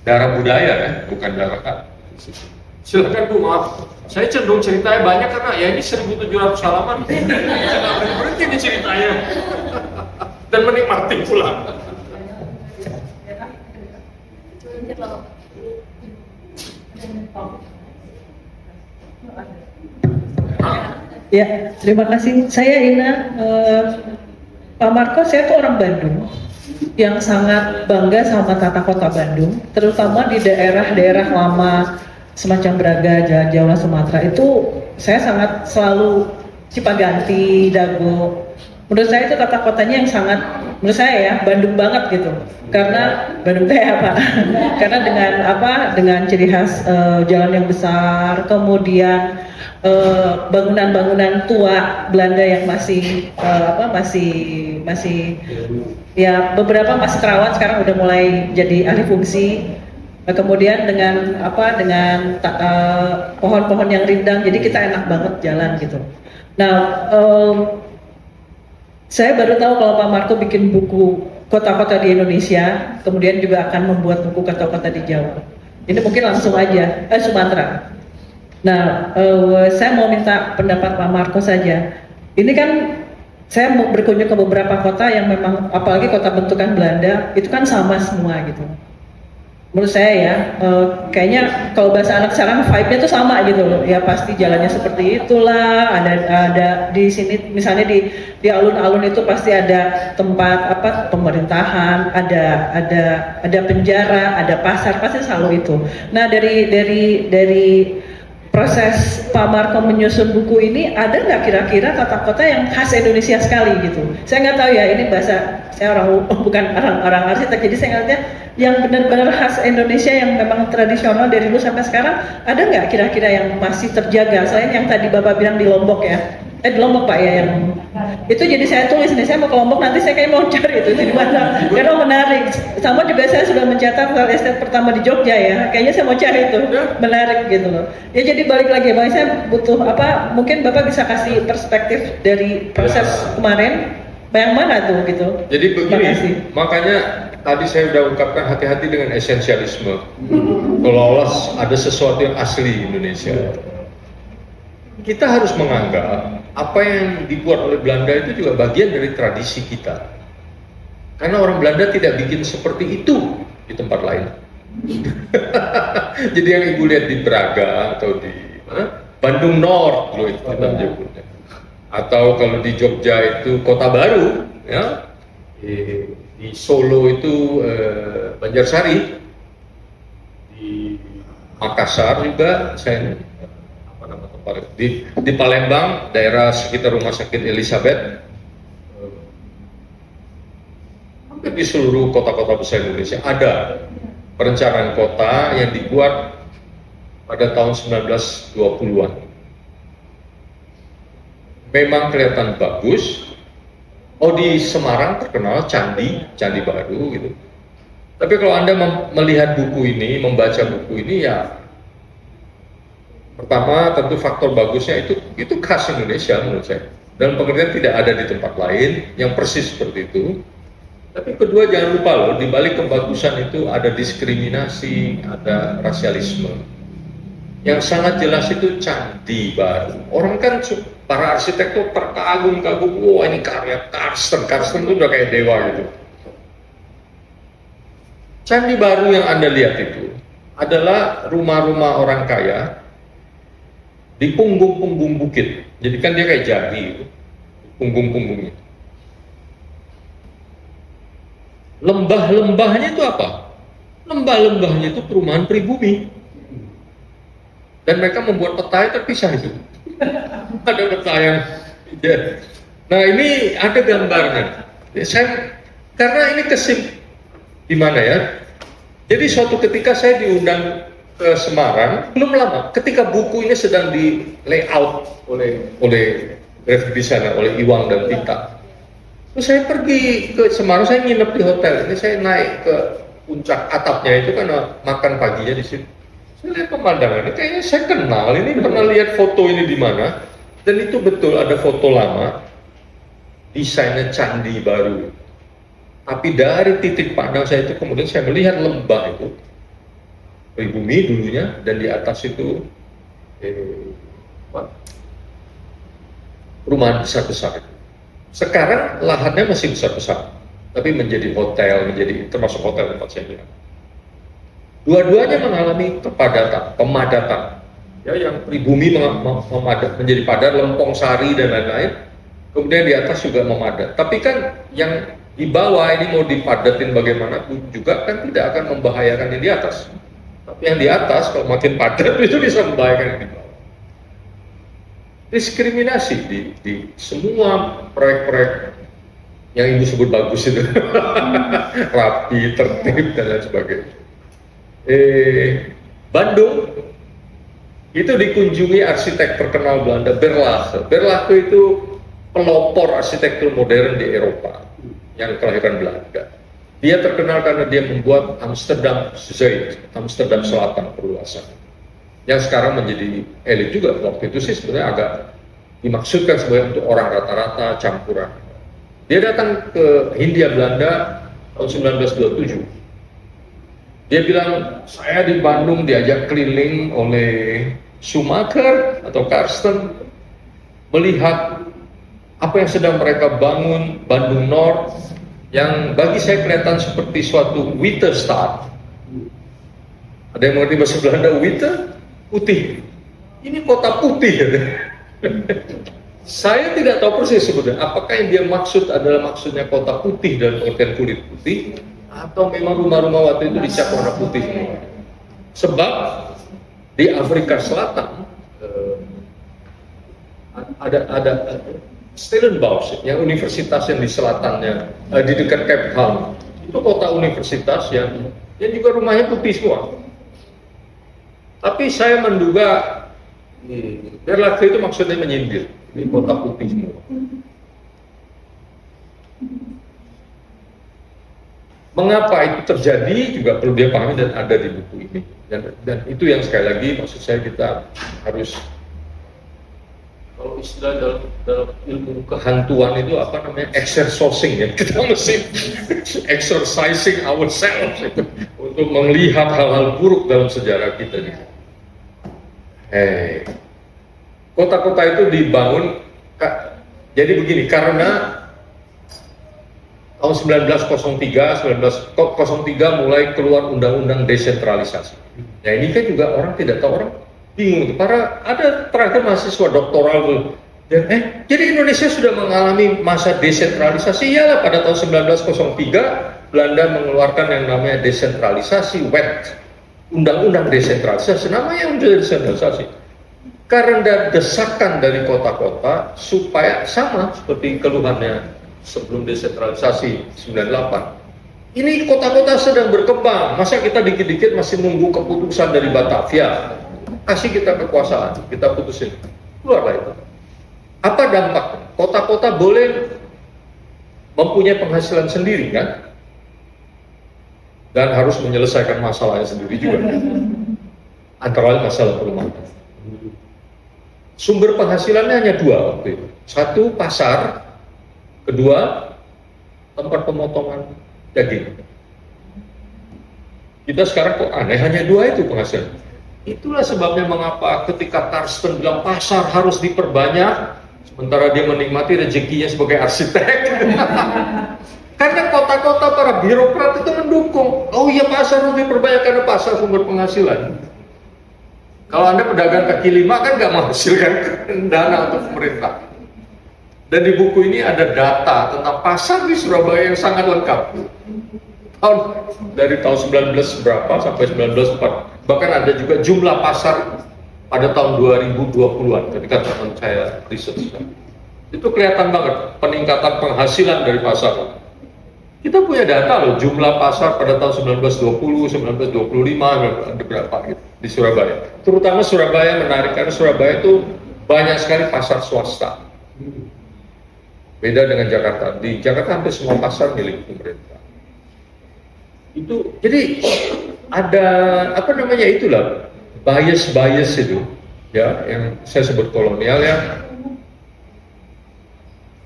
darah budaya ya, bukan darah. Silakan Bu, maaf. Saya cenderung ceritanya banyak karena ya ini 1700 halaman. Saya nggak berhenti nih ceritanya. Dan menikmati pula. Ya, terima kasih. Saya Ina, Pak Marco, saya tuh orang Bandung yang sangat bangga sama tata kota Bandung, terutama di daerah-daerah lama semacam Braga, Jawa, Sumatera itu saya sangat selalu Cipaganti, Dago. Menurut saya itu tata kotanya yang sangat, menurut saya ya Bandung banget gitu. Karena Bandung teh apa? Karena dengan ciri khas jalan yang besar, kemudian bangunan-bangunan tua Belanda yang masih ya beberapa masih terawat, sekarang udah mulai jadi alih fungsi. Kemudian dengan pohon-pohon yang rindang, jadi kita enak banget jalan gitu. Nah, saya baru tahu kalau Pak Marco bikin buku kota-kota di Indonesia, kemudian juga akan membuat buku kota-kota di Jawa. Ini mungkin langsung aja, Sumatera. Nah, saya mau minta pendapat Pak Marco saja. Ini kan saya mau berkunjung ke beberapa kota yang memang, apalagi kota bentukan Belanda, itu kan sama semua gitu. Menurut saya ya, kayaknya kalau bahasa anak sekarang vibe-nya tuh sama gitu loh. Ya pasti jalannya seperti itulah. Ada di sini misalnya di alun-alun itu pasti ada tempat pemerintahan, ada penjara, ada pasar, pasti selalu itu. Nah dari proses Pak Marco menyusun buku ini, ada nggak kira-kira tata kota yang khas Indonesia sekali gitu? Saya nggak tahu ya, ini bahasa saya bukan orang arsitek, jadi saya ngerti yang benar-benar khas Indonesia yang memang tradisional dari dulu sampai sekarang, ada nggak kira-kira yang masih terjaga selain yang tadi Bapak bilang di Lombok ya? Di Lombok Pak ya, yang itu jadi saya tulis nih, saya mau ke Lombok nanti saya kayak mau cari itu di mana, karena menarik. Sama juga saya sudah mencatat real estate pertama di Jogja ya, kayaknya saya mau cari itu, menarik gitu loh. Ya jadi balik lagi, Bang, saya butuh mungkin Bapak bisa kasih perspektif dari proses kemarin, yang mana tuh gitu. Jadi begini, makanya tadi saya sudah ungkapkan hati-hati dengan esensialisme. Kalau ada sesuatu yang asli Indonesia, kita harus menganggap apa yang dibuat oleh Belanda itu juga bagian dari tradisi kita. Karena orang Belanda tidak bikin seperti itu di tempat lain. Jadi yang Ibu lihat di Braga atau di Bandung North loh itu kita menyebutnya. Atau kalau di Jogja itu Kota Baru, ya. Di Solo itu Banjarsari, di Makassar juga saya di Palembang daerah sekitar Rumah Sakit Elizabeth, hampir di seluruh kota-kota besar Indonesia ada perencanaan kota yang dibuat pada tahun 1920-an. Memang kelihatan bagus. Di Semarang terkenal Candi Baru gitu. Tapi kalau Anda melihat buku ini, membaca buku ini ya, pertama tentu faktor bagusnya itu khas Indonesia menurut saya. Dalam pengertian tidak ada di tempat lain yang persis seperti itu. Tapi kedua jangan lupa loh, di balik kebagusan itu ada diskriminasi, ada rasialisme. Yang sangat jelas itu Candi Baru. Orang kan para arsitek tuh terkagum-kagum, wah ini karya Karsten itu udah kayak dewa gitu. Candi Baru yang Anda lihat itu adalah rumah-rumah orang kaya di punggung-punggung bukit. Jadi kan dia kayak jari gitu, punggung-punggungnya. Lembah-lembahnya itu apa? Lembah-lembahnya itu perumahan pribumi. Dan mereka membuat peta yang terpisah itu. Ada peta yang ya. Nah ini ada gambarnya. Karena ini di mana ya? Jadi suatu ketika saya diundang ke Semarang, belum lama, ketika buku ini sedang di layout oleh grafik di sana, oleh Iwang dan Tita. Terus saya pergi ke Semarang, saya nginep di hotel. Ini saya naik ke puncak atapnya itu karena makan paginya di situ. Saya lihat pemandangan ini, kayaknya saya kenal. Ini pernah lihat foto ini di mana? Dan itu betul ada foto lama, desainnya candi baru. Tapi dari titik pandang saya itu kemudian saya melihat lembah itu, pribumi dulunya, dan di atas itu perumahan besar-besar. Sekarang lahannya masih besar-besar, tapi menjadi hotel, termasuk hotel tempat saya bilang. Dua-duanya mengalami pemadatan. Ya, yang pribumi menjadi padat, Lempong Sari dan lain-lain. Kemudian di atas juga memadat. Tapi kan yang di bawah ini mau dipadatin bagaimanapun juga kan tidak akan membahayakan yang di atas. Tapi yang di atas kalau makin padat itu bisa membahayakan yang di bawah. Diskriminasi di semua proyek-proyek yang Ibu sebut bagus itu. Rapi, tertib dan lain sebagainya. Bandung itu dikunjungi arsitek terkenal Belanda, Berlage. Berlage itu pelopor arsitektur modern di Eropa yang kelahiran Belanda. Dia terkenal karena dia membuat Amsterdam Zuid, Amsterdam Selatan perluasan, yang sekarang menjadi elit juga. Waktu itu sih sebenarnya agak dimaksudkan sebagai untuk orang rata-rata campuran. Dia datang ke Hindia Belanda tahun 1927. Dia bilang, saya di Bandung diajak keliling oleh Schumacher atau Karsten, melihat apa yang sedang mereka bangun Bandung North, yang bagi saya kelihatan seperti suatu Witterstad. Ada yang mengerti bahasa Belanda? Witter, putih. Ini kota putih. Saya tidak tahu persis sebenarnya apakah yang dia maksud adalah maksudnya kota putih dalam pengertian kulit putih, atau memang rumah-rumah waktu itu dicat warna putih semua. Sebab di Afrika Selatan ada Stellenbosch, yang universitas yang di selatannya, di dekat Cape Town, itu kota universitas yang juga rumahnya putih semua. Tapi saya menduga Berlage itu maksudnya menyindir, ini kota putih semua. Mengapa itu terjadi juga perlu dia pahami dan ada di buku ini. Dan itu yang sekali lagi maksud saya kita harus, kalau istilah dalam ilmu kehantuan itu apa namanya, exercising ya, kita mesti exercising ourselves itu, untuk melihat hal-hal buruk dalam sejarah kita. Kota-kota itu dibangun, jadi begini, karena tahun 1903 mulai keluar undang-undang desentralisasi. Nah ini kan juga orang tidak tahu, orang bingung. Ada terakhir mahasiswa doktoral tuh, jadi Indonesia sudah mengalami masa desentralisasi. Iyalah, pada tahun 1903 Belanda mengeluarkan yang namanya desentralisasi, undang-undang desentralisasi, namanya undang desentralisasi. Karena desakan dari kota-kota supaya sama seperti keluhannya sebelum desentralisasi 98. Ini kota-kota sedang berkembang, masa kita dikit-dikit masih nunggu keputusan dari Batavia? Kasih kita kekuasaan, kita putusin, keluarlah itu. Apa dampaknya? Kota-kota boleh mempunyai penghasilan sendiri kan? Dan harus menyelesaikan masalahnya sendiri juga. Antara lain masalah perumahan. Sumber penghasilannya hanya dua waktu itu. Satu, pasar. Kedua, tempat pemotongan daging. Kita sekarang kok aneh, hanya dua itu penghasilan. Itulah sebabnya mengapa ketika Karsten bilang pasar harus diperbanyak, sementara dia menikmati rezekinya sebagai arsitek. Karena kota-kota para birokrat itu mendukung. Oh iya, pasar harus diperbanyak karena pasar sumber penghasilan. Kalau Anda pedagang kaki lima kan nggak menghasilkan dana untuk pemerintah. Dan di buku ini ada data tentang pasar di Surabaya yang sangat lengkap. Dari tahun 19 berapa sampai 1904. Bahkan ada juga jumlah pasar pada tahun 2020-an ketika teman saya riset. Itu kelihatan banget peningkatan penghasilan dari pasar. Kita punya data loh, jumlah pasar pada tahun 1920, 1925, ada berapa gitu di Surabaya. Terutama Surabaya menarik karena Surabaya itu banyak sekali pasar swasta. Beda dengan Jakarta. Di Jakarta hampir semua pasar milik pemerintah. Itu jadi ada apa namanya itulah bias itu ya yang saya sebut kolonial ya.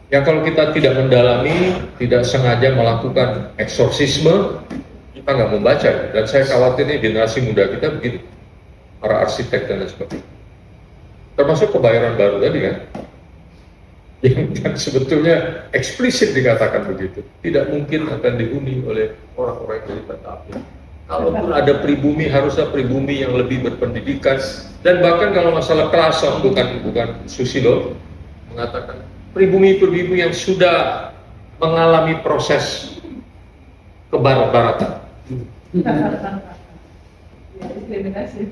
Yang kalau kita tidak mendalami, tidak sengaja melakukan eksorsisme, kita nggak membaca. Dan saya khawatir nih generasi muda kita begitu, para arsitek dan lain sebagainya. Termasuk Kebayoran Baru tadi kan, yang sebetulnya eksplisit dikatakan begitu. Tidak mungkin akan dihuni oleh orang-orang yang ditetapi. Kalaupun ada pribumi, harusnya pribumi yang lebih berpendidikan. Dan bahkan kalau masalah kelas, bukan Susilo mengatakan, pribumi-pribumi yang sudah mengalami proses kebarat-baratan. Ya, diskriminasi.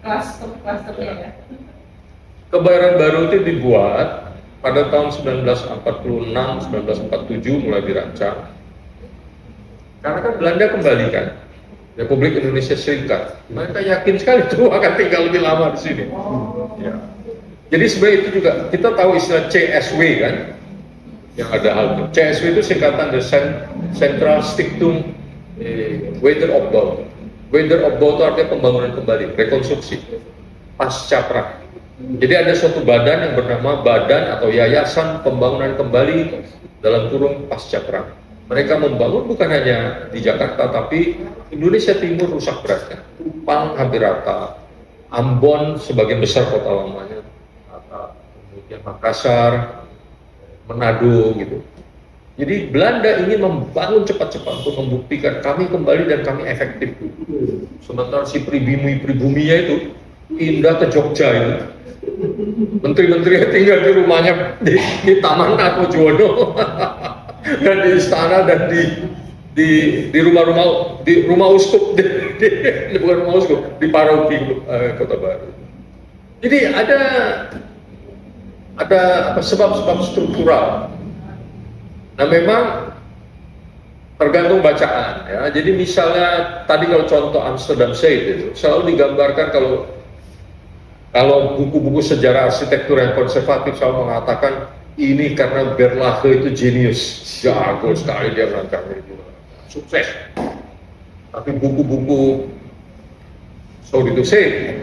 Klaster-klasternya ya. Kebayoran Baru itu dibuat pada tahun 1946, 1947 mulai dirancang. Karena kan Belanda kembali kan, Republik Indonesia Serikat. Mereka yakin sekali tuh akan tinggal lebih lama di sini. Ya. Jadi sebenarnya itu juga kita tahu istilah CSW kan, yang ada hal itu. CSW itu singkatan dari Central Stichting Wederopbau. Wederopbau itu artinya pembangunan kembali, rekonstruksi, pasca perang. Jadi ada suatu badan yang bernama Badan atau Yayasan Pembangunan Kembali dalam kurung pasca perang. Mereka membangun bukan hanya di Jakarta, tapi Indonesia Timur rusak berat kan. Kupang hampir rata, Ambon sebagian besar kota lamanya rata, kemudian Makassar, Manado gitu. Jadi Belanda ingin membangun cepat-cepat untuk membuktikan kami kembali dan kami efektif. Sementara si pribumi-pribuminya itu pindah ke Jogja itu. Menteri-menterinya tinggal di rumahnya di Taman Atmojono dan di istana dan di rumah uskup bukan rumah uskup, di paroki Kota Baru. Jadi ada sebab-sebab struktural. Nah memang tergantung bacaan ya. Jadi misalnya tadi kalau contoh Amsterdam Shade itu selalu digambarkan kalau buku-buku sejarah arsitektur yang konservatif selalu mengatakan ini karena Berlage itu jenius, jago sekali dia merancang itu, sukses. Tapi buku-buku sorry to say,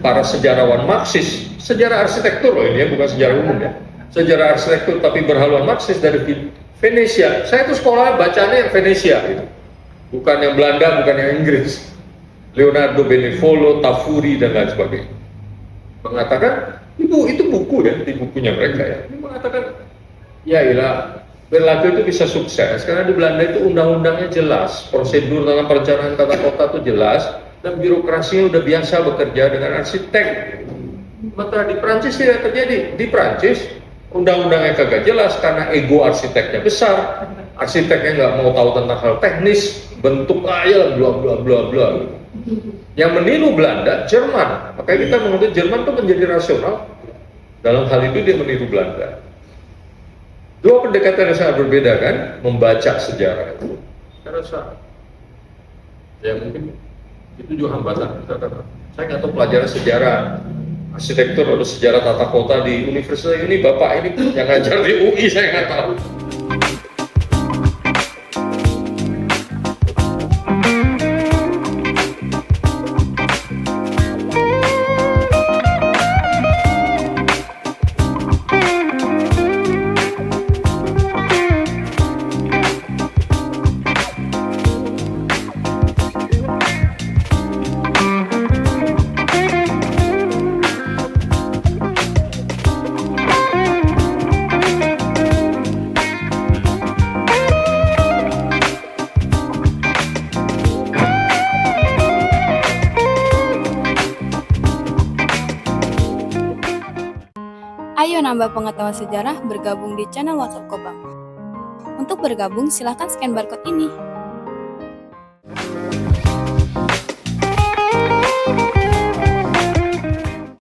para sejarawan Marxis, sejarah arsitektur loh ini ya, bukan sejarah umum ya, sejarah arsitektur tapi berhaluan Marxis dari Venesia. Saya tuh sekolah bacanya yang Venesia gitu, bukan yang Belanda, bukan yang Inggris. Leonardo Benevolo, Tafuri dan lain sebagainya mengatakan itu buku ya, di bukunya mereka ya. Ini mengatakan ya ilah Berlage itu bisa sukses karena di Belanda itu undang-undangnya jelas, prosedur dalam perencanaan tata kota itu jelas, dan birokrasinya udah biasa bekerja dengan arsitek. Sementara di Prancis tidak terjadi. Di Prancis undang-undangnya kagak jelas karena ego arsiteknya besar, arsiteknya nggak mau tahu tentang hal teknis, bentuk aja bla bla bla bla. Yang meniru Belanda, Jerman. Makanya kita menurut Jerman itu menjadi rasional. Dalam hal itu dia meniru Belanda. Dua pendekatan yang sangat berbeda kan, membaca sejarah itu. Saya rasa, ya mungkin itu juga hambatan. Saya nggak tahu pelajaran sejarah arsitektur atau sejarah tata kota di universitas ini, bapak ini yang ngajar di UI saya nggak tahu. Ayo nambah pengetahuan sejarah bergabung di channel WhatsApp Kobam. Untuk bergabung, silahkan scan barcode ini.